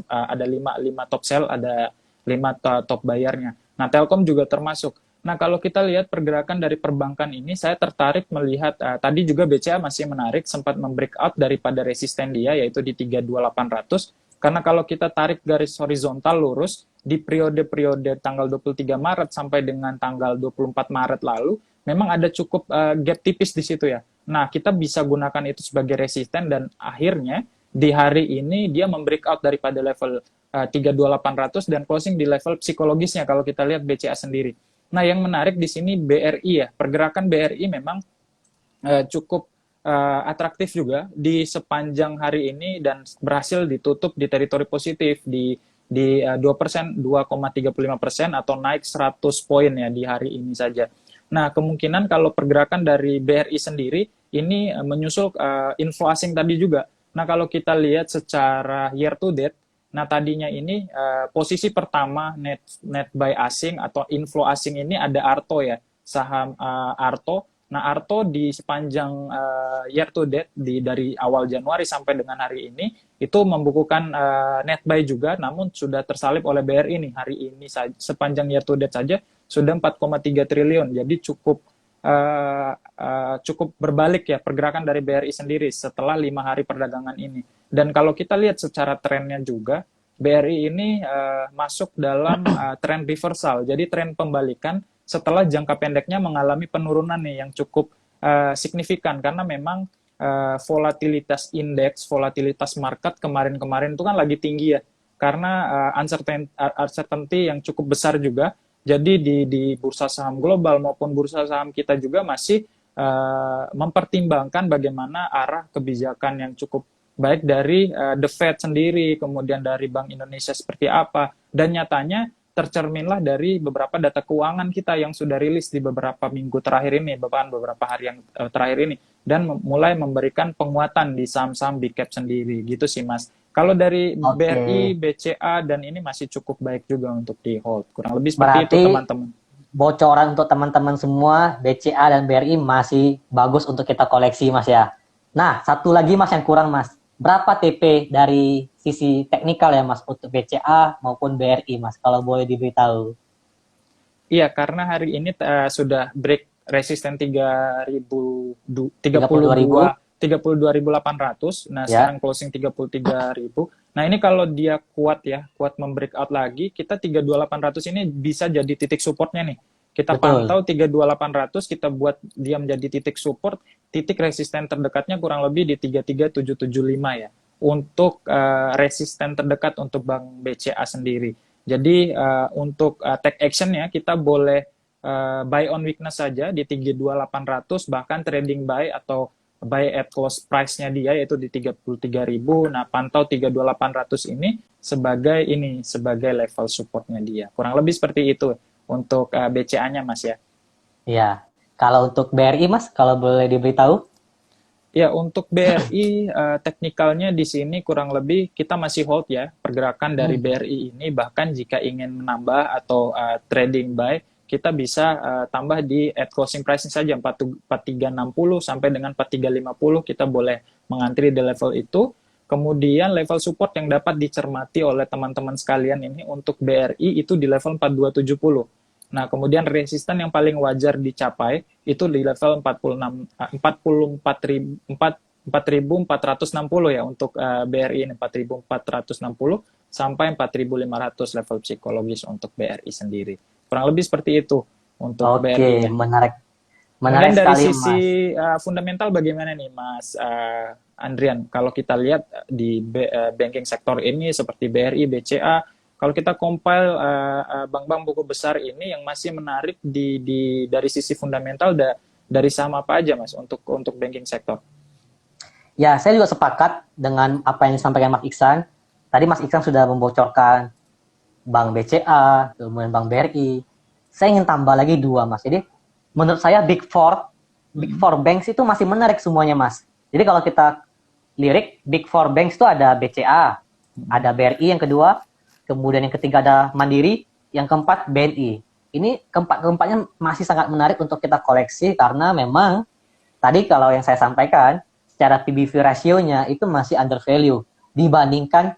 ada 5 top sell, ada 5 top bayarnya. Nah, Telkom juga termasuk. Nah, kalau kita lihat pergerakan dari perbankan ini, saya tertarik melihat, tadi juga BCA masih menarik, sempat membreakout daripada resisten dia, yaitu di 32.800. Karena kalau kita tarik garis horizontal lurus, di periode-periode tanggal 23 Maret sampai dengan tanggal 24 Maret lalu, memang ada cukup gap tipis di situ ya. Nah, kita bisa gunakan itu sebagai resisten, dan akhirnya di hari ini dia membreakout daripada level 32.800 dan closing di level psikologisnya kalau kita lihat BCA sendiri. Nah, yang menarik di sini BRI ya. Pergerakan BRI memang cukup atraktif juga di sepanjang hari ini dan berhasil ditutup di teritori positif di 2%, 2,35% atau naik 100 poin ya di hari ini saja. Nah, kemungkinan kalau pergerakan dari BRI sendiri ini menyusul inflow asing tadi juga. Nah, kalau kita lihat secara year to date, nah tadinya ini posisi pertama net buy asing atau inflow asing ini ada Arto ya, saham Arto. Nah, Arto di sepanjang year to date dari awal Januari sampai dengan hari ini itu membukukan net buy juga, namun sudah tersalip oleh BRI nih hari ini sepanjang year to date saja sudah 4,3 triliun. Jadi cukup berbalik ya pergerakan dari BRI sendiri setelah 5 hari perdagangan ini. Dan kalau kita lihat secara trennya juga, BRI ini masuk dalam tren reversal. Jadi tren pembalikan setelah jangka pendeknya mengalami penurunan nih yang cukup signifikan, karena memang volatilitas indeks, volatilitas market kemarin-kemarin itu kan lagi tinggi ya, karena uncertainty yang cukup besar juga. Jadi di bursa saham global maupun bursa saham kita juga masih mempertimbangkan bagaimana arah kebijakan yang cukup baik dari The Fed sendiri, kemudian dari Bank Indonesia seperti apa, dan nyatanya tercerminlah dari beberapa data keuangan kita yang sudah rilis di beberapa minggu terakhir ini, bahkan beberapa hari yang terakhir ini, dan mulai memberikan penguatan di saham-saham big cap sendiri, gitu sih Mas. Kalau dari BRI, BCA, dan ini masih cukup baik juga untuk di hold. Kurang lebih seperti itu teman-teman. Bocoran untuk teman-teman semua, BCA dan BRI masih bagus untuk kita koleksi Mas ya. Nah, satu lagi Mas yang kurang Mas. Berapa TP dari sisi teknikal ya Mas untuk BCA maupun BRI Mas, kalau boleh diberitahu? Iya, karena hari ini sudah break resisten 32.800. Nah, sekarang closing 33.000. Nah, ini kalau dia kuat membreakout lagi, kita 32.800 ini bisa jadi titik supportnya nih. Kita pantau 32.800, kita buat dia menjadi titik support, titik resisten terdekatnya kurang lebih di 33.775 ya. Untuk resisten terdekat untuk Bank BCA sendiri. Jadi untuk take actionnya kita boleh buy on weakness saja di 32.800, bahkan trading buy atau buy at close price-nya dia yaitu di 33.000. Nah, pantau 32.800 ini sebagai level support-nya dia. Kurang lebih seperti itu untuk BCA-nya Mas ya. Iya. Kalau untuk BRI Mas, kalau boleh diberitahu? Ya, untuk BRI teknikalnya di sini kurang lebih kita masih hold ya pergerakan dari BRI ini, bahkan jika ingin menambah atau trading buy kita bisa tambah di at closing price saja 4360 sampai dengan 4350 kita boleh mengantri di level itu. Kemudian level support yang dapat dicermati oleh teman-teman sekalian ini untuk BRI itu di level 4270. Nah, kemudian resisten yang paling wajar dicapai itu di level 4.460 ya untuk BRI ini 4.460 sampai 4.500 level psikologis untuk BRI sendiri. Kurang lebih seperti itu untuk BRI. Oke, menarik. Menarik dari sekali, sisi fundamental bagaimana nih Mas Andrian? Kalau kita lihat di banking sektor ini seperti BRI, BCA, kalau kita compile bank-bank buku besar ini yang masih menarik dari sisi fundamental dari saham apa aja Mas untuk banking sektor? Ya, saya juga sepakat dengan apa yang disampaikan Mas Iksan. Tadi Mas Iksan sudah membocorkan Bank BCA, kemudian Bank BRI. Saya ingin tambah lagi 2, Mas. Jadi menurut saya Big Four banks itu masih menarik semuanya, Mas. Jadi kalau kita lirik, Big Four banks itu ada BCA, ada BRI yang kedua, kemudian yang ketiga ada Mandiri, yang keempat BNI. Ini keempatnya masih sangat menarik untuk kita koleksi karena memang tadi kalau yang saya sampaikan, secara PBV ratio-nya itu masih under value dibandingkan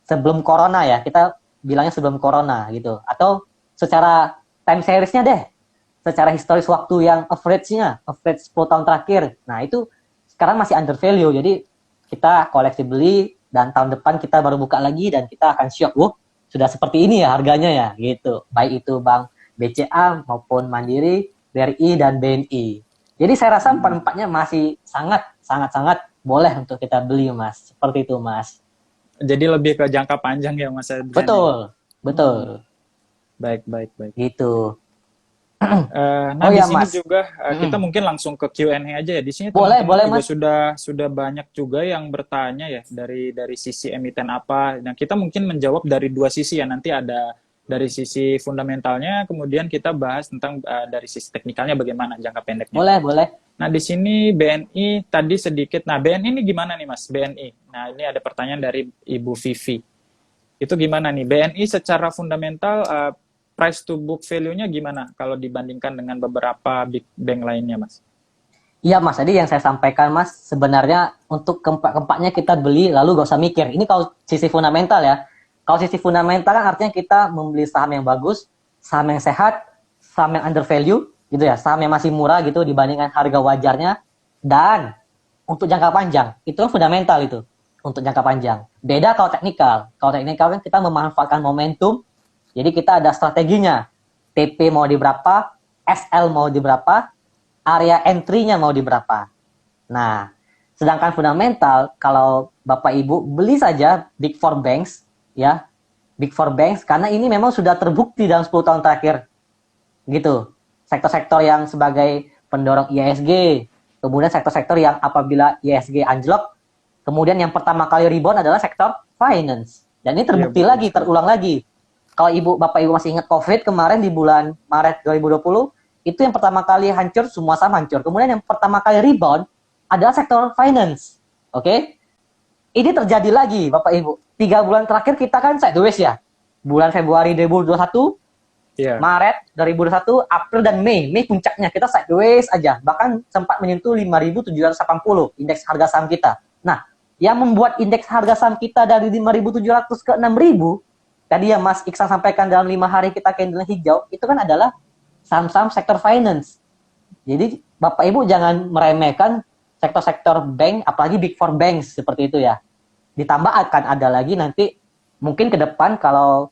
sebelum corona ya. Kita bilangnya sebelum corona gitu. Atau secara time series-nya deh. Secara historis waktu yang average-nya, average 10 tahun terakhir. Nah, itu sekarang masih under value. Jadi kita koleksi beli dan tahun depan kita baru buka lagi dan kita akan shock. Sudah seperti ini ya harganya ya gitu. Baik itu Bank BCA maupun Mandiri, BRI dan BNI. Jadi saya rasa empat-empatnya masih sangat boleh untuk kita beli, Mas. Seperti itu, Mas. Jadi lebih ke jangka panjang ya Mas Adrian. Betul. Baik. Gitu. Nah, di sini Mas. juga kita mungkin langsung ke Q&A aja ya. Di sini boleh teman-teman juga Mas. sudah banyak juga yang bertanya ya dari sisi emiten apa. Nah, kita mungkin menjawab dari dua sisi ya. Nanti ada dari sisi fundamentalnya, kemudian kita bahas tentang dari sisi teknikalnya bagaimana jangka pendeknya. Boleh. Nah, di sini BNI tadi sedikit. Nah, BNI ini gimana nih Mas? BNI. Nah, ini ada pertanyaan dari Ibu Vivi. Itu gimana nih? BNI secara fundamental price to book value-nya gimana kalau dibandingkan dengan beberapa big bank lainnya, Mas? Iya, Mas. Tadi yang saya sampaikan, Mas, sebenarnya untuk keempat-keempatnya kita beli lalu gak usah mikir. Ini kalau sisi fundamental ya. Kalau sisi fundamental kan artinya kita membeli saham yang bagus, saham yang sehat, saham yang under value, gitu ya, saham yang masih murah gitu dibandingkan harga wajarnya, dan untuk jangka panjang, itu kan fundamental itu, untuk jangka panjang. Beda kalau teknikal kan kita memanfaatkan momentum, jadi kita ada strateginya, TP mau di berapa, SL mau di berapa, area entry-nya mau di berapa. Nah, sedangkan fundamental, kalau Bapak Ibu beli saja Big Four banks, ya, Big Four banks, karena ini memang sudah terbukti dalam 10 tahun terakhir, gitu. Sektor-sektor yang sebagai pendorong IISG, kemudian sektor-sektor yang apabila IISG anjlok, kemudian yang pertama kali rebound adalah sektor finance. Dan ini terbukti lagi, terulang lagi. Kalau Bapak Ibu masih ingat COVID kemarin di bulan Maret 2020, itu yang pertama kali hancur, semua saham hancur. Kemudian yang pertama kali rebound adalah sektor finance. Oke? Ini terjadi lagi, Bapak Ibu. 3 bulan terakhir kita kan sideways ya. Bulan Februari 2021, Maret 2021, April dan Mei. Mei puncaknya kita sideways aja. Bahkan sempat menyentuh 5.780 indeks harga saham kita. Nah, yang membuat indeks harga saham kita dari 5.700 ke 6.000, tadi yang Mas Iksan sampaikan dalam 5 hari kita candle hijau, itu kan adalah saham-saham sektor finance. Jadi Bapak Ibu jangan meremehkan sektor-sektor bank, apalagi Big Four banks seperti itu ya. Ditambah akan ada lagi nanti mungkin ke depan kalau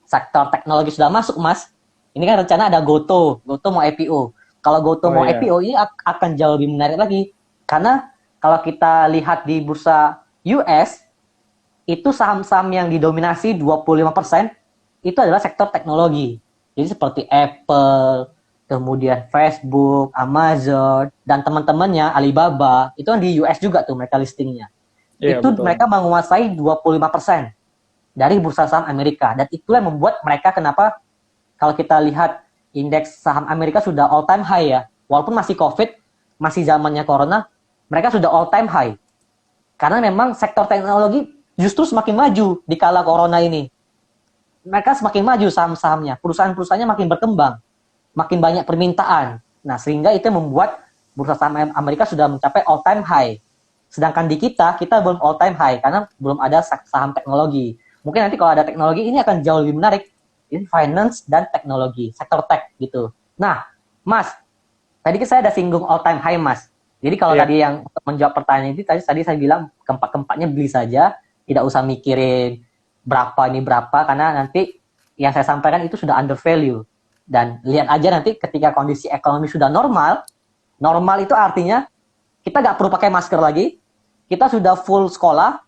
sektor teknologi sudah masuk, Mas. Ini kan rencana ada Goto mau IPO. Kalau Goto mau IPO ini akan jauh lebih menarik lagi. Karena kalau kita lihat di bursa US, itu saham-saham yang didominasi 25% itu adalah sektor teknologi. Jadi seperti Apple, kemudian Facebook, Amazon, dan teman-temannya Alibaba, itu kan di US juga tuh mereka listingnya. Itu betul. Mereka menguasai 25% dari bursa saham Amerika. Dan itulah yang membuat mereka kenapa kalau kita lihat indeks saham Amerika sudah all time high ya. Walaupun masih COVID, masih zamannya corona, mereka sudah all time high. Karena memang sektor teknologi justru semakin maju di kala corona ini. Mereka semakin maju saham-sahamnya, perusahaan-perusahaannya makin berkembang, makin banyak permintaan. Nah, sehingga itu membuat bursa saham Amerika sudah mencapai all time high. Sedangkan di kita belum all time high karena belum ada saham teknologi. Mungkin nanti kalau ada teknologi ini akan jauh lebih menarik. Ini finance dan teknologi, sektor tech gitu. Nah, Mas, tadi saya ada singgung all time high, Mas. Jadi kalau tadi yang menjawab pertanyaan itu tadi saya bilang keempat-keempatnya beli saja, tidak usah mikirin berapa karena nanti yang saya sampaikan itu sudah under value. Dan lihat aja nanti ketika kondisi ekonomi sudah normal itu artinya kita nggak perlu pakai masker lagi, kita sudah full sekolah,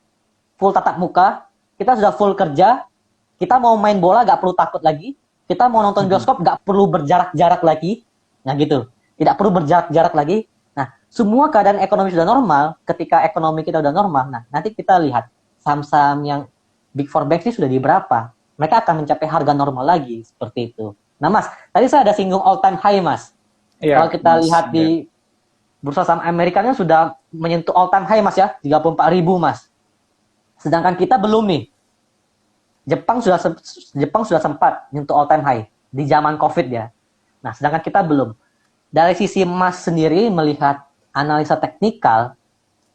full tatap muka, kita sudah full kerja, kita mau main bola nggak perlu takut lagi, kita mau nonton bioskop nggak perlu berjarak-jarak lagi, nah gitu, tidak perlu berjarak-jarak lagi. Nah, semua keadaan ekonomi sudah normal, ketika ekonomi kita sudah normal, nah nanti kita lihat saham-saham yang Big Four Banks ini sudah di berapa. mereka akan mencapai harga normal lagi seperti itu. Nah Mas, tadi saya ada singgung all time high Mas. Iya, Kalau kita Mas lihat Andrean. di bursa saham Amerikanya sudah menyentuh all time high Mas ya, 34.000 Mas. Sedangkan kita belum nih. Jepang sudah sempat menyentuh all time high di zaman Covid ya. Nah, sedangkan kita belum. Dari sisi Mas sendiri melihat analisa teknikal,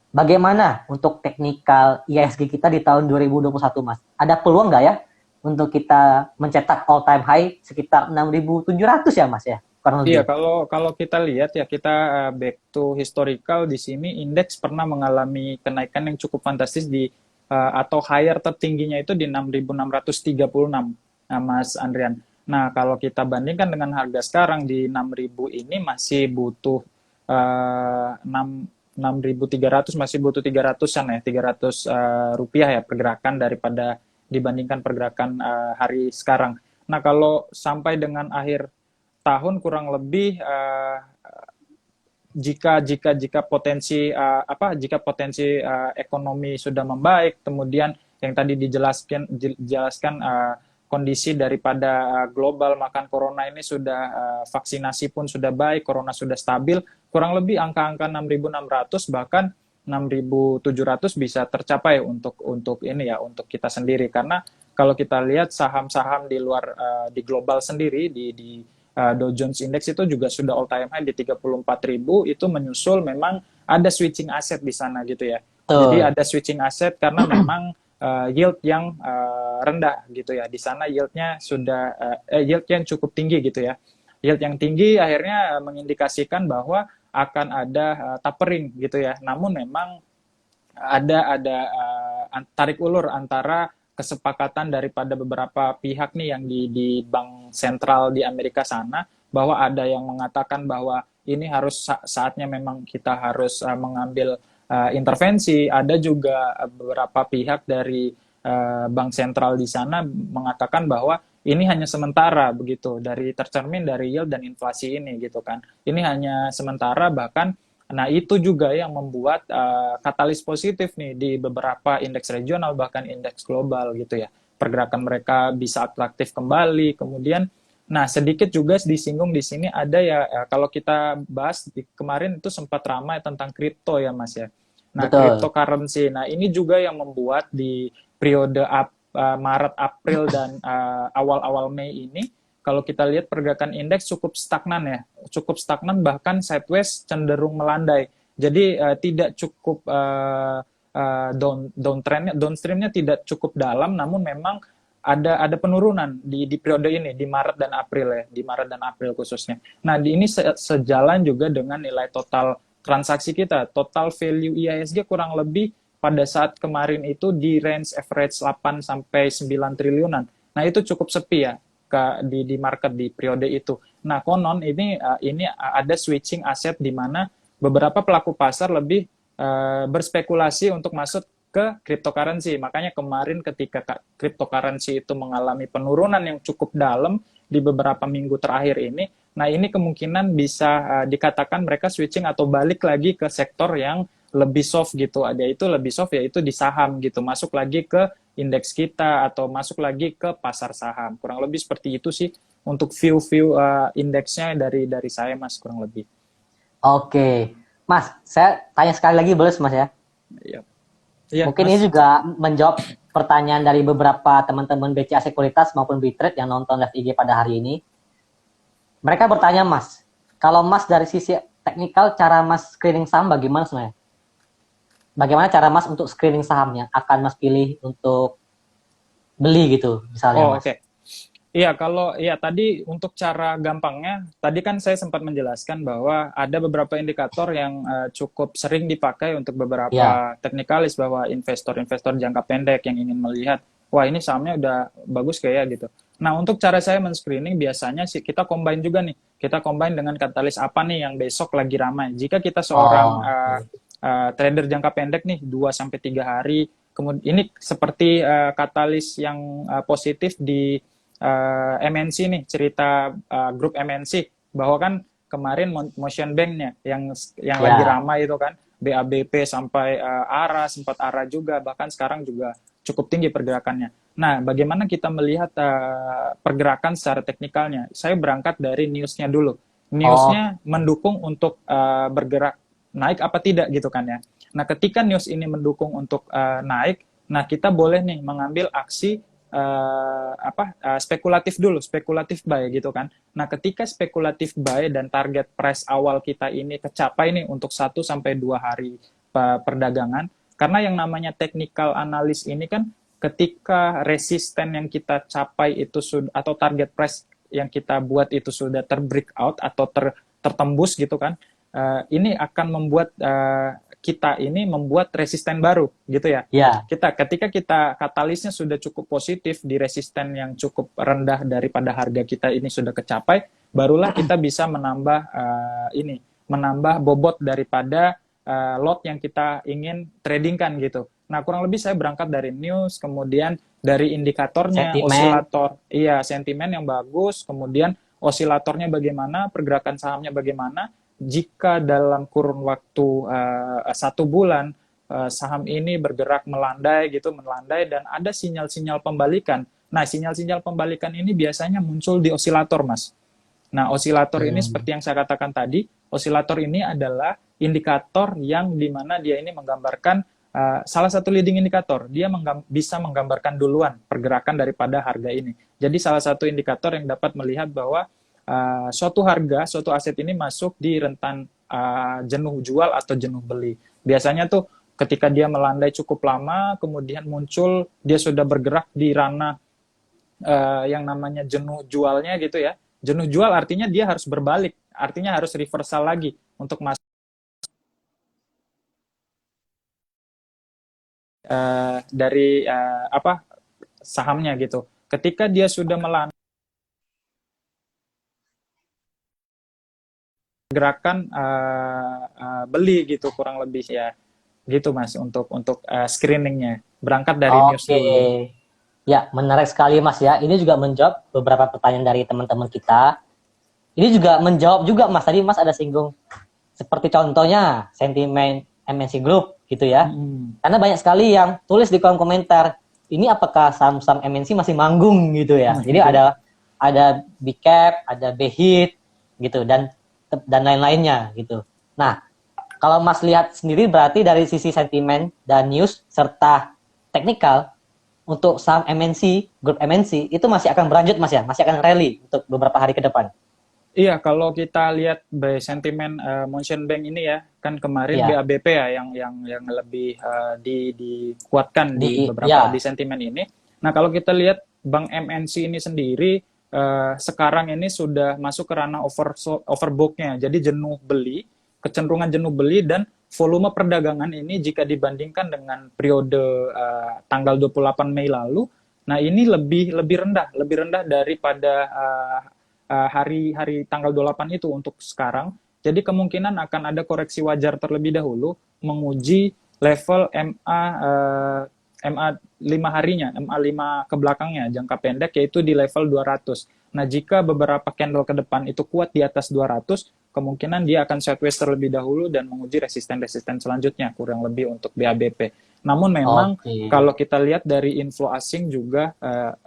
bagaimana untuk teknikal IHSG kita di tahun 2021 Mas? Ada peluang nggak ya untuk kita mencetak all time high sekitar 6.700 ya Mas ya? Kurang Iya, lebih. kalau kita lihat ya, kita back to historical di sini, indeks pernah mengalami kenaikan yang cukup fantastis di atau higher tertingginya itu di 6.636, Mas Andrian. Nah, kalau kita bandingkan dengan harga sekarang di 6.000 ini masih butuh 6.300, masih butuh 300-an ya, 300 rupiah ya pergerakan daripada dibandingkan pergerakan hari sekarang. Nah, kalau sampai dengan akhir tahun kurang lebih jika potensi ekonomi sudah membaik, kemudian yang tadi dijelaskan kondisi daripada global makan corona ini sudah vaksinasi pun sudah baik, corona sudah stabil, kurang lebih angka-angka 6.600 bahkan 6.700 bisa tercapai untuk ini ya, untuk kita sendiri. Karena kalau kita lihat saham-saham di luar di global sendiri di Dow Jones Index itu juga sudah all time high di 34.000, itu menyusul memang ada switching aset di sana gitu ya. Jadi Betul. ada switching aset karena memang yield yang rendah gitu ya. Di sana yieldnya sudah yield yang cukup tinggi gitu ya. Yield yang tinggi akhirnya mengindikasikan bahwa akan ada tapering gitu ya. Namun memang ada tarik ulur antara kesepakatan daripada beberapa pihak nih yang di bank sentral di Amerika sana, bahwa ada yang mengatakan bahwa ini harus saatnya memang kita harus mengambil intervensi. Ada juga beberapa pihak dari bank sentral di sana mengatakan bahwa ini hanya sementara begitu, dari tercermin dari yield dan inflasi ini gitu kan. Ini hanya sementara, bahkan nah itu juga yang membuat katalis positif nih di beberapa indeks regional bahkan indeks global gitu ya. Pergerakan mereka bisa atraktif kembali. Kemudian nah sedikit juga disinggung di sini ada ya, kalau kita bahas kemarin itu sempat ramai tentang kripto ya Mas ya. Nah, Betul. cryptocurrency. Nah, ini juga yang membuat di periode Maret, April dan awal-awal Mei ini kalau kita lihat pergerakan indeks cukup stagnan ya, cukup stagnan bahkan sideways cenderung melandai. Jadi tidak cukup downstreamnya tidak cukup dalam, namun memang ada penurunan di periode ini di Maret dan April ya, di Maret dan April khususnya. Nah, ini sejalan juga dengan nilai total transaksi kita, total value IHSG kurang lebih pada saat kemarin itu di range average 8 sampai 9 triliunan. Nah, itu cukup sepi ya di market di periode itu. Nah, konon ini ada switching aset di mana beberapa pelaku pasar lebih berspekulasi untuk masuk ke cryptocurrency. Makanya kemarin ketika cryptocurrency itu mengalami penurunan yang cukup dalam di beberapa minggu terakhir ini, nah ini kemungkinan bisa dikatakan mereka switching atau balik lagi ke sektor yang lebih soft gitu. Ada itu lebih soft yaitu di saham gitu. Masuk lagi ke indeks kita atau masuk lagi ke pasar saham. Kurang lebih seperti itu sih untuk view indeksnya dari saya Mas, kurang lebih. Oke. Mas, saya tanya sekali lagi boleh Mas ya? Iya. Iya, Mungkin Mas. ini juga menjawab pertanyaan dari beberapa teman-teman BCA Sekuritas maupun Bitrade yang nonton live IG pada hari ini. Mereka bertanya Mas, kalau Mas dari sisi teknikal cara Mas screening saham bagaimana sebenarnya? Bagaimana cara Mas untuk screening sahamnya? Akan Mas pilih untuk beli gitu misalnya Oh, Mas? oke. Iya, kalau ya tadi untuk cara gampangnya, tadi kan saya sempat menjelaskan bahwa ada beberapa indikator yang cukup sering dipakai untuk Ya, beberapa teknikalis, bahwa investor-investor jangka pendek yang ingin melihat, wah ini sahamnya udah bagus kayak gitu. Nah, untuk cara saya men-screening biasanya sih kita combine juga nih. Kita combine dengan katalis apa nih yang besok lagi ramai. Jika kita seorang oke. trader jangka pendek nih 2 sampai 3 hari, kemudian ini seperti katalis yang positif di MNC nih, cerita grup MNC bahwa kan kemarin Motion Bank-nya yang lagi Ya, ramai itu kan BABP sampai ARA, sempat ARA juga, bahkan sekarang juga cukup tinggi pergerakannya. Nah, bagaimana kita melihat pergerakan secara teknikalnya? Saya berangkat dari newsnya dulu. Oh, Newsnya mendukung untuk bergerak naik apa tidak gitu kan ya. Nah, ketika news ini mendukung untuk naik, nah kita boleh nih mengambil aksi spekulatif dulu, spekulatif buy gitu kan. Nah, ketika spekulatif buy dan target price awal kita ini kecapai nih untuk 1 sampai 2 hari perdagangan, karena yang namanya technical analysis ini kan ketika resisten yang kita capai itu sudah atau target price yang kita buat itu sudah terbreakout atau tertembus gitu kan, ini akan membuat kita ini membuat resisten baru gitu ya. ya. Ketika kita katalisnya sudah cukup positif di resisten yang cukup rendah daripada harga kita ini sudah kecapai, barulah kita bisa menambah bobot daripada lot yang kita ingin tradingkan gitu. Nah, kurang lebih saya berangkat dari news, kemudian dari indikatornya, Sentimen. osilator, iya, sentimen yang bagus, kemudian osilatornya bagaimana, pergerakan sahamnya bagaimana. Jika dalam kurun waktu 1 bulan saham ini bergerak melandai dan ada sinyal-sinyal pembalikan. Nah, sinyal-sinyal pembalikan ini biasanya muncul di osilator, Mas. Nah, osilator ini Hmm. seperti yang saya katakan tadi, osilator ini adalah indikator yang dimana dia ini menggambarkan salah satu leading indikator. Dia bisa menggambarkan duluan pergerakan daripada harga ini. Jadi salah satu indikator yang dapat melihat bahwa suatu harga, suatu aset ini masuk di rentan jenuh jual atau jenuh beli. Biasanya tuh ketika dia melandai cukup lama, kemudian muncul dia sudah bergerak di ranah yang namanya jenuh jualnya gitu ya. Jenuh jual artinya dia harus berbalik, artinya harus reversal lagi untuk masuk dari sahamnya gitu. Ketika dia sudah melandai gerakan beli gitu kurang lebih ya gitu Mas untuk screeningnya berangkat dari news Oke. dulu. Ya, menarik sekali Mas ya. Ini juga menjawab beberapa pertanyaan dari teman-teman kita. Ini juga menjawab juga Mas. Tadi Mas ada singgung seperti contohnya sentimen MNC Group gitu ya. Karena banyak sekali yang tulis di kolom komentar, ini apakah saham-saham MNC masih manggung gitu ya. Jadi ada big cap, ada B-hit gitu dan lain-lainnya gitu. Nah, kalau Mas lihat sendiri berarti dari sisi sentimen dan news serta teknikal untuk saham MNC, grup MNC itu masih akan berlanjut Mas ya, masih akan rally untuk beberapa hari ke depan. Iya, kalau kita lihat by sentimen Motion Bank ini ya, kan kemarin Iya. BABP ya yang lebih dikuatkan di Di beberapa ya, di sentimen ini. Nah, kalau kita lihat Bank MNC ini sendiri sekarang ini sudah masuk ke ranah overbooknya, jadi jenuh beli, kecenderungan jenuh beli dan volume perdagangan ini jika dibandingkan dengan periode tanggal 28 Mei lalu, nah ini lebih rendah daripada hari tanggal 28 itu untuk sekarang. Jadi kemungkinan akan ada koreksi wajar terlebih dahulu menguji level MA 5 harinya, MA 5 ke belakangnya jangka pendek yaitu di level 200. Nah, jika beberapa candle ke depan itu kuat di atas 200, kemungkinan dia akan sideways terlebih dahulu dan menguji resisten-resisten selanjutnya kurang lebih untuk BABP. Namun memang oke. kalau kita lihat dari inflow asing juga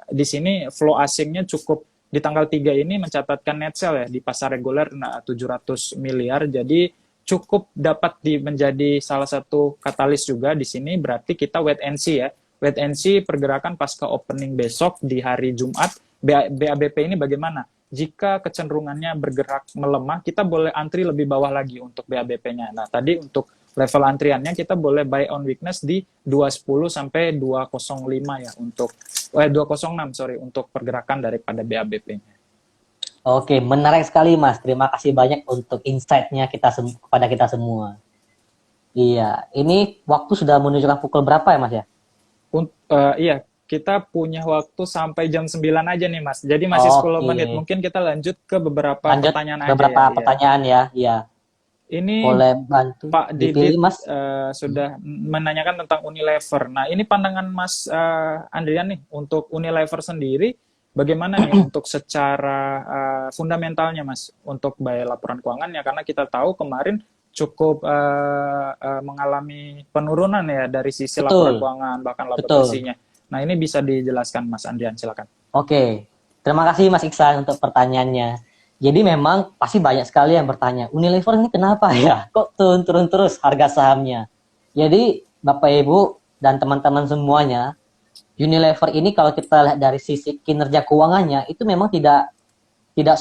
di sini flow asingnya cukup di tanggal 3 ini mencatatkan net sell ya di pasar reguler 700 miliar. Jadi cukup dapat menjadi salah satu katalis juga di sini. Berarti kita wait and see ya. Wait and see pergerakan pasca opening besok di hari Jumat. BABP ini bagaimana? Jika kecenderungannya bergerak melemah, kita boleh antri lebih bawah lagi untuk BABP-nya. Nah, tadi untuk level antriannya kita boleh buy on weakness di 210 sampai 205 ya untuk 206 sorry untuk pergerakan daripada BABP-nya. Oke, menarik sekali Mas. Terima kasih banyak untuk insight-nya kepada kita semua. Iya, ini waktu sudah menunjukkan pukul berapa ya Mas ya? Iya, kita punya waktu sampai jam 9 aja nih Mas. Jadi masih 10 menit. Oke. Mungkin kita lanjut ke beberapa Lanjut pertanyaan beberapa aja ya. pertanyaan ya. Iya. Ini Boleh bantu Pak dipilih Didit Mas? sudah menanyakan tentang Unilever. Nah, ini pandangan Mas Andrian nih untuk Unilever sendiri bagaimana nih untuk secara fundamentalnya Mas untuk buy laporan keuangannya karena kita tahu kemarin cukup mengalami penurunan ya dari sisi laporan Betul. keuangan bahkan laba Betul. bersihnya. Nah, ini bisa dijelaskan Mas Andrian, silakan. Oke, terima kasih Mas Iksan untuk pertanyaannya. Jadi memang pasti banyak sekali yang bertanya, Unilever ini kenapa ya? Kok turun-turun terus harga sahamnya? Jadi Bapak Ibu dan teman-teman semuanya, Unilever ini kalau kita lihat dari sisi kinerja keuangannya itu memang tidak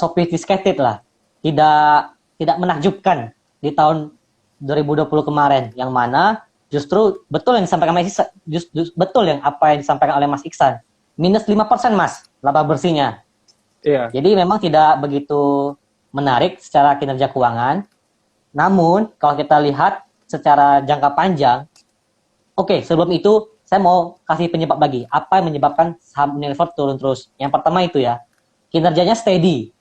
sophisticated lah, tidak menakjubkan di tahun 2020 kemarin, yang mana justru betul yang disampaikan Mas Iksan, betul yang apa yang disampaikan oleh Mas Iksan, minus 5% Mas laba bersihnya. Iya. Jadi memang tidak begitu menarik secara kinerja keuangan. Namun kalau kita lihat secara jangka panjang, oke, sebelum itu saya mau kasih penyebab lagi. Apa yang menyebabkan saham Unilever turun terus? Yang pertama itu ya, kinerjanya steady.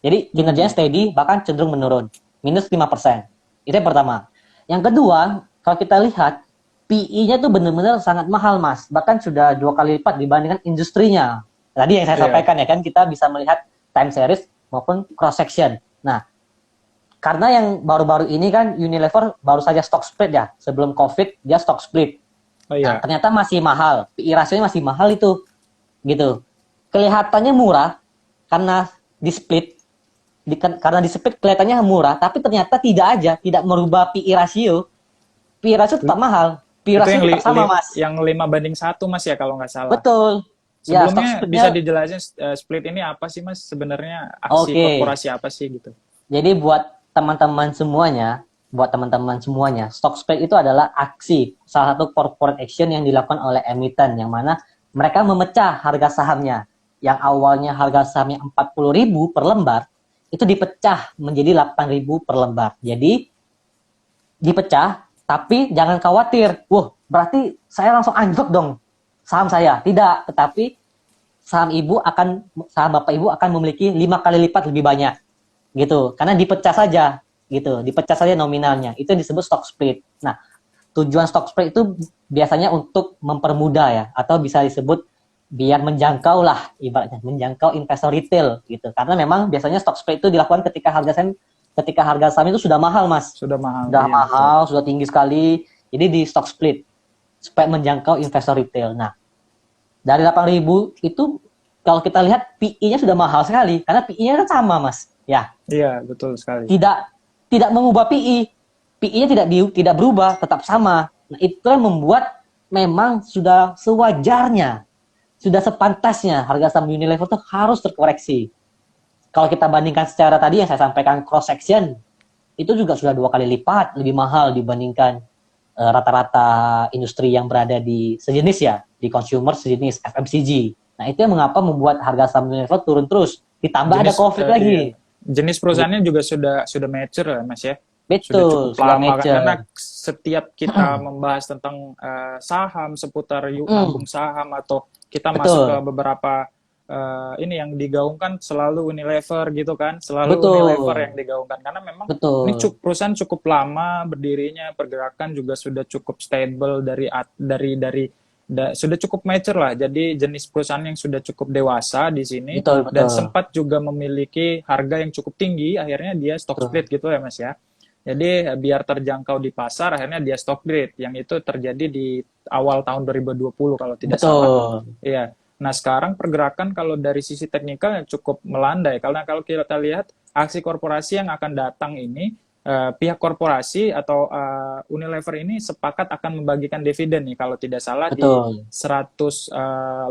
Jadi kinerjanya steady, bahkan cenderung menurun. Minus 5%. Itu yang pertama. Yang kedua, kalau kita lihat, PE-nya tuh benar-benar sangat mahal, Mas. Bahkan sudah 2 kali lipat dibandingkan industrinya. Tadi yang saya sampaikan ya kan, kita bisa melihat time series maupun cross section. Nah, karena yang baru-baru ini kan Unilever baru saja stock split ya. Sebelum COVID dia stock split. Oh iya. Nah, ternyata masih mahal. PE rasionya masih mahal itu. Gitu. Kelihatannya murah karena di split. Karena di split kelihatannya murah, tapi ternyata tidak merubah PE rasio. PE rasio tetap mahal. PE rasio tetap sama, Mas. Yang 5:1 Mas ya kalau nggak salah. Betul. Sebelumnya bisa dijelasin split ini apa sih Mas? Sebenarnya aksi korporasi apa sih gitu? Jadi buat teman-teman semuanya, stock split itu adalah aksi, salah satu corporate action yang dilakukan oleh emiten, yang mana mereka memecah harga sahamnya. Yang awalnya harga sahamnya 40.000 per lembar, itu dipecah menjadi 8.000 per lembar. Jadi dipecah, tapi jangan khawatir. Wah, berarti saya langsung anjlok dong saham saya. Tidak, tetapi saham Bapak Ibu akan memiliki 5 kali lipat lebih banyak. Gitu. Karena dipecah saja, gitu. Dipecah saja nominalnya. Itu yang disebut stock split. Nah, tujuan stock split itu biasanya untuk mempermudah ya, atau bisa disebut biar menjangkau lah, ibaratnya menjangkau investor retail gitu. Karena memang biasanya stock split itu dilakukan ketika harga saham itu sudah mahal, Mas. Sudah mahal. Sudah mahal, sudah tinggi sekali. Jadi di stock split supaya menjangkau investor retail. Nah, dari 8.000 itu kalau kita lihat PE-nya sudah mahal sekali karena PE-nya kan sama, Mas. Ya. Iya, betul sekali. Tidak mengubah PE. PE-nya tidak berubah, tetap sama. Nah, itu yang membuat memang sudah sewajarnya, sudah sepantasnya harga saham Unilever itu harus terkoreksi. Kalau kita bandingkan secara tadi yang saya sampaikan cross section, itu juga sudah 2 kali lipat lebih mahal dibandingkan rata-rata industri yang berada di sejenis ya, di consumer sejenis FMCG. Nah, itu yang mengapa membuat harga saham Unilever turun terus. Ditambah ada COVID lagi. Jenis perusahaannya juga sudah mature ya, Mas ya. Betul, sudah cukup lama mature. Karena setiap kita membahas tentang saham seputar nabung saham atau kita masuk ke beberapa ini yang digaungkan selalu Unilever gitu kan, selalu Unilever yang digaungkan karena memang ini perusahaan cukup lama berdirinya, pergerakan juga sudah cukup stable sudah cukup mature lah, jadi jenis perusahaan yang sudah cukup dewasa di sini dan sempat juga memiliki harga yang cukup tinggi, akhirnya dia stock split gitu ya Mas ya. Jadi biar terjangkau di pasar, akhirnya dia stock split yang itu terjadi di awal tahun 2020 kalau tidak salah. Iya. Nah, sekarang pergerakan kalau dari sisi teknikal cukup melandai. Karena kalau kita lihat aksi korporasi yang akan datang ini, pihak korporasi atau Unilever ini sepakat akan membagikan dividen nih, kalau tidak salah di 100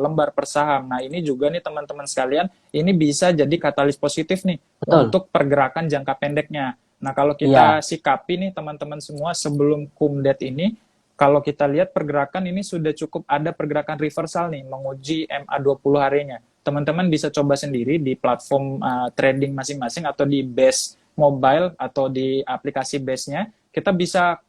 lembar per saham. Nah, ini juga nih teman-teman sekalian, ini bisa jadi katalis positif nih untuk pergerakan jangka pendeknya. Nah, kalau kita sikapi nih teman-teman semua sebelum Kumdet ini, kalau kita lihat pergerakan ini sudah cukup ada pergerakan reversal nih, menguji MA20 harinya. Teman-teman bisa coba sendiri di platform trading masing-masing atau di Base Mobile atau di aplikasi Base-nya. Kita bisa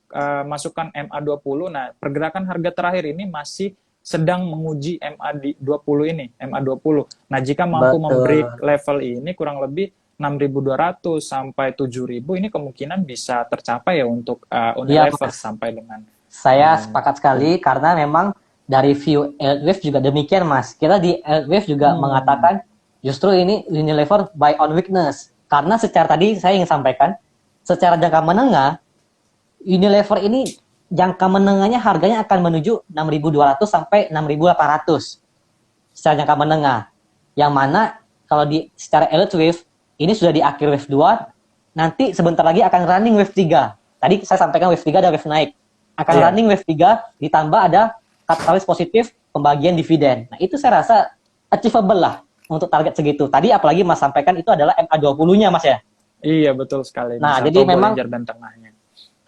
masukkan MA20. Nah, pergerakan harga terakhir ini masih sedang menguji MA20 ini, MA20. Nah, jika mampu membreak level ini kurang lebih 6.200 sampai 7.000 ini kemungkinan bisa tercapai ya untuk Unilever sampai dengan saya sepakat sekali karena memang dari view Elwave juga demikian, Mas. Kita di Elwave juga mengatakan justru ini Unilever buy on weakness. Karena secara tadi saya ingin sampaikan, secara jangka menengah Unilever ini jangka menengahnya harganya akan menuju 6.200 sampai 6.800 secara jangka menengah. Yang mana kalau secara elite wave ini sudah di akhir wave 2, nanti sebentar lagi akan running wave 3. Tadi saya sampaikan wave 3 ada wave naik. Akan running wave 3 ditambah ada katalis positif pembagian dividen. Nah, itu saya rasa achievable lah untuk target segitu. Tadi apalagi Mas sampaikan itu adalah MA20-nya Mas ya. Iya, betul sekali. Nah, Mas, jadi atau memang Bollinger Band tengahnya.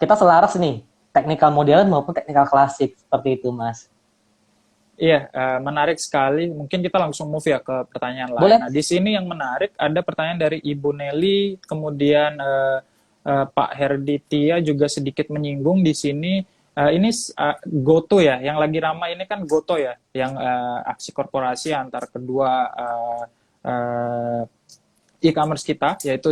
kita selaras nih, technical modern maupun technical klasik seperti itu Mas. Iya, menarik sekali. Mungkin kita langsung move ya ke pertanyaan lain. Boleh. Nah, di sini yang menarik ada pertanyaan dari Ibu Nelly, kemudian Pak Herditia juga sedikit menyinggung di sini. Ini Goto ya, yang lagi ramai ini kan Goto ya, yang aksi korporasi antara kedua e-commerce kita, yaitu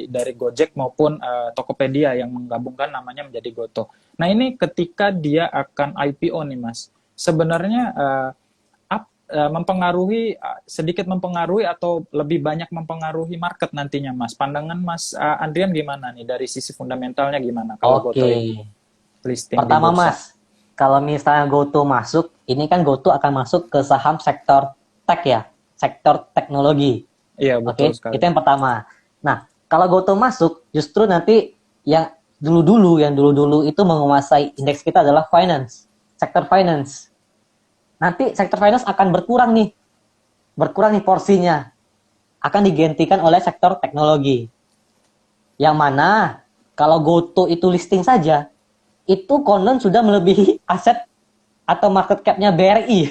dari Gojek maupun Tokopedia yang menggabungkan namanya menjadi Goto. Nah, ini ketika dia akan IPO nih Mas, sebenarnya sedikit mempengaruhi atau lebih banyak mempengaruhi market nantinya Mas. Pandangan Mas Andrian gimana nih dari sisi fundamentalnya gimana kalau Goto ini listing Pertama di bursa? Mas, kalau misalnya Goto masuk, ini kan Goto akan masuk ke saham sektor tech ya, sektor teknologi. Iya, betul sekali. Itu yang pertama. Nah, kalau Goto masuk, justru nanti yang dulu-dulu itu menguasai indeks kita adalah finance, sektor finance. Nanti sektor finance akan berkurang nih porsinya, akan digantikan oleh sektor teknologi. Yang mana kalau Goto itu listing saja, itu konon sudah melebihi aset atau market cap-nya BRI.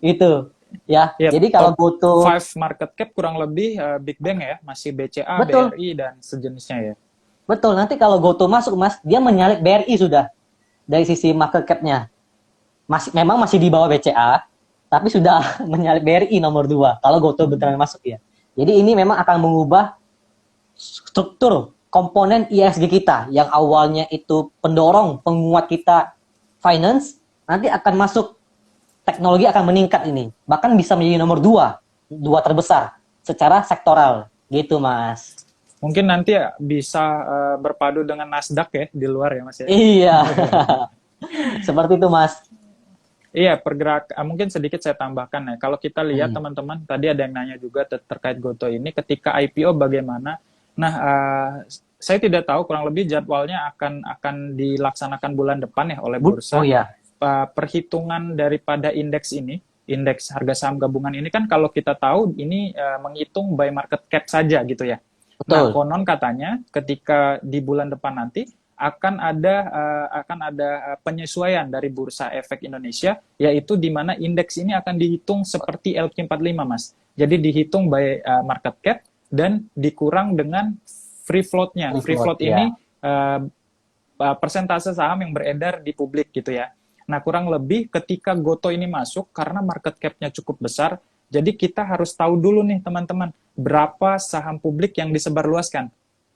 Itu ya. Yep, Jadi kalau Goto 5 market cap kurang lebih Big Bang ya, masih BCA, Betul. BRI dan sejenisnya ya. Betul, nanti kalau Goto masuk Mas, dia menyalip BRI sudah dari sisi market cap-nya. Memang masih di bawah BCA, tapi sudah menyalip BRI nomor 2 kalau Goto beneran masuk ya. Jadi ini memang akan mengubah struktur komponen ISG kita yang awalnya itu pendorong, penguat kita finance, nanti akan masuk teknologi akan meningkat ini. Bahkan bisa menjadi nomor 2 terbesar secara sektoral. Gitu Mas. Mungkin nanti bisa berpadu dengan Nasdaq ya di luar ya Mas ya. Iya. Seperti itu Mas. Iya, mungkin sedikit saya tambahkan ya. Kalau kita lihat teman-teman, tadi ada yang nanya juga terkait Goto ini, ketika IPO bagaimana? Nah, saya tidak tahu kurang lebih jadwalnya akan dilaksanakan bulan depan ya oleh bursa. Oh ya. Perhitungan daripada indeks ini, indeks harga saham gabungan ini kan kalau kita tahu ini menghitung by market cap saja gitu ya. Betul. Nah, konon katanya ketika di bulan depan nanti akan ada penyesuaian dari Bursa Efek Indonesia, yaitu di mana indeks ini akan dihitung seperti LQ45 Mas. Jadi dihitung by market cap dan dikurang dengan free float-nya. Free float ini persentase saham yang beredar di publik gitu ya. Nah, kurang lebih ketika Goto ini masuk, karena market cap-nya cukup besar, jadi kita harus tahu dulu nih teman-teman, berapa saham publik yang disebarluaskan.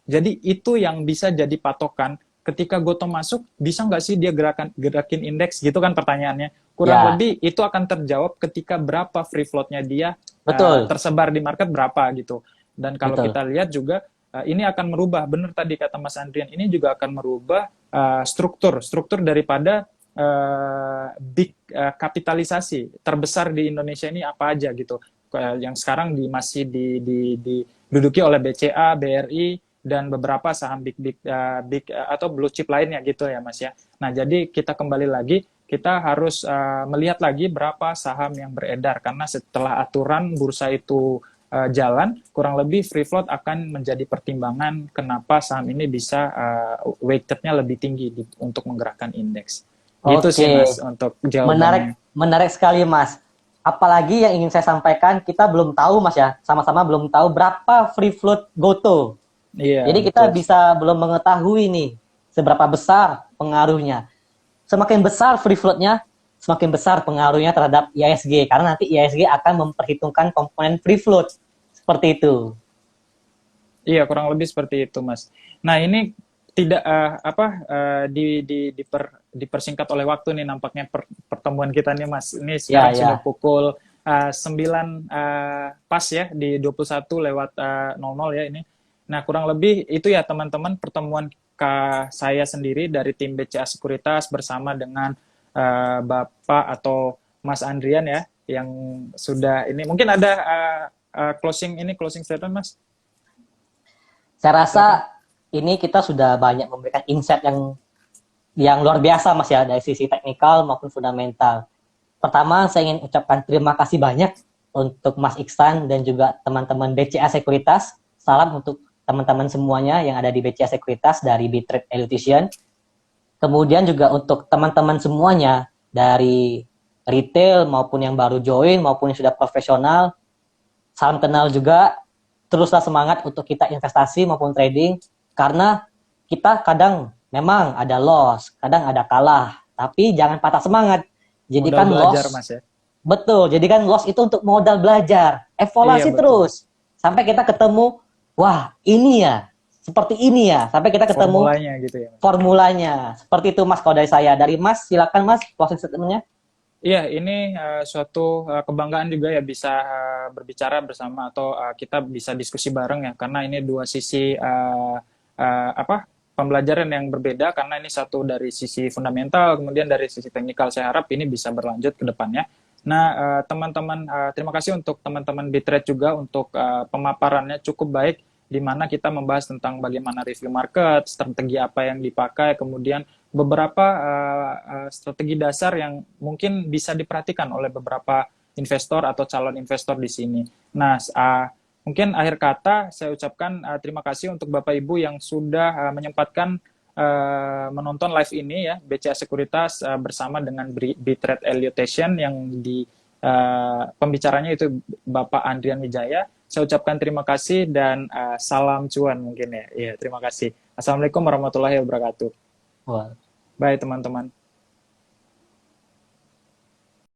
Jadi itu yang bisa jadi patokan, ketika Goto masuk, bisa nggak sih dia gerakin indeks, gitu kan pertanyaannya. Kurang lebih itu akan terjawab ketika berapa free float-nya dia tersebar di market berapa gitu. Dan kalau kita lihat juga, ini akan merubah, benar tadi kata Mas Andrian, ini juga akan merubah struktur daripada big kapitalisasi terbesar di Indonesia ini apa aja gitu. Yang sekarang masih diduduki oleh BCA, BRI, dan beberapa saham big atau blue chip lainnya gitu ya Mas ya. Nah, jadi kita kembali lagi, kita harus melihat lagi berapa saham yang beredar, karena setelah aturan bursa itu jalan, kurang lebih free float akan menjadi pertimbangan kenapa saham ini bisa weighted-nya lebih tinggi untuk menggerakkan indeks. Itu sih Mas untuk jawabannya. Menarik sekali Mas. Apalagi yang ingin saya sampaikan, kita belum tahu Mas ya, sama-sama belum tahu berapa free float Goto. Iya, jadi kita bisa belum mengetahui nih seberapa besar pengaruhnya. Semakin besar free float-nya, semakin besar pengaruhnya terhadap IISG, karena nanti IISG akan memperhitungkan komponen free float. Seperti itu. Iya, kurang lebih seperti itu Mas. Nah, ini tidak dipersingkat oleh waktu nih nampaknya pertemuan kita nih Mas. Ini sekarang sudah pukul 9 pas ya di 21:00 ya ini. Nah, kurang lebih itu ya teman-teman pertemuan saya sendiri dari tim BCA Sekuritas bersama dengan Bapak atau Mas Andrian ya, yang sudah ini mungkin ada closing statement, Mas. Saya rasa ini kita sudah banyak memberikan insight yang luar biasa Mas ya, dari sisi teknikal maupun fundamental. Pertama, saya ingin ucapkan terima kasih banyak untuk Mas Iksan dan juga teman-teman BCA Sekuritas. Salam untuk teman-teman semuanya yang ada di BCA Sekuritas dari Bitrate Elutition. Kemudian juga untuk teman-teman semuanya dari retail maupun yang baru join maupun yang sudah profesional. Salam kenal juga. Teruslah semangat untuk kita investasi maupun trading, karena kita kadang memang ada loss, kadang ada kalah, tapi jangan patah semangat. Jadikan belajar, loss, Mas ya. betul, jadikan loss itu untuk modal belajar, evaluasi terus, sampai kita ketemu, wah ini ya, seperti ini ya, sampai kita ketemu formulanya gitu ya. Formulanya, seperti itu Mas kalau dari saya. Dari Mas, silakan Mas, closing statement-nya. Iya, ini suatu kebanggaan juga ya bisa berbicara bersama atau kita bisa diskusi bareng ya, karena ini dua sisi pembelajaran yang berbeda, karena ini satu dari sisi fundamental, kemudian dari sisi teknikal. Saya harap ini bisa berlanjut ke depannya. Nah, teman-teman, terima kasih untuk teman-teman Bitrate juga untuk pemaparannya cukup baik, di mana kita membahas tentang bagaimana review market, strategi apa yang dipakai, kemudian beberapa strategi dasar yang mungkin bisa diperhatikan oleh beberapa investor atau calon investor di sini. Nah, mungkin akhir kata saya ucapkan terima kasih untuk Bapak Ibu yang sudah menyempatkan menonton live ini ya, BCA Sekuritas bersama dengan Bitrate Elutition yang di pembicaranya itu Bapak Andrian Wijaya. Saya ucapkan terima kasih dan salam cuan mungkin ya. Iya, terima kasih. Assalamualaikum warahmatullahi wabarakatuh. Wah. Bye teman-teman.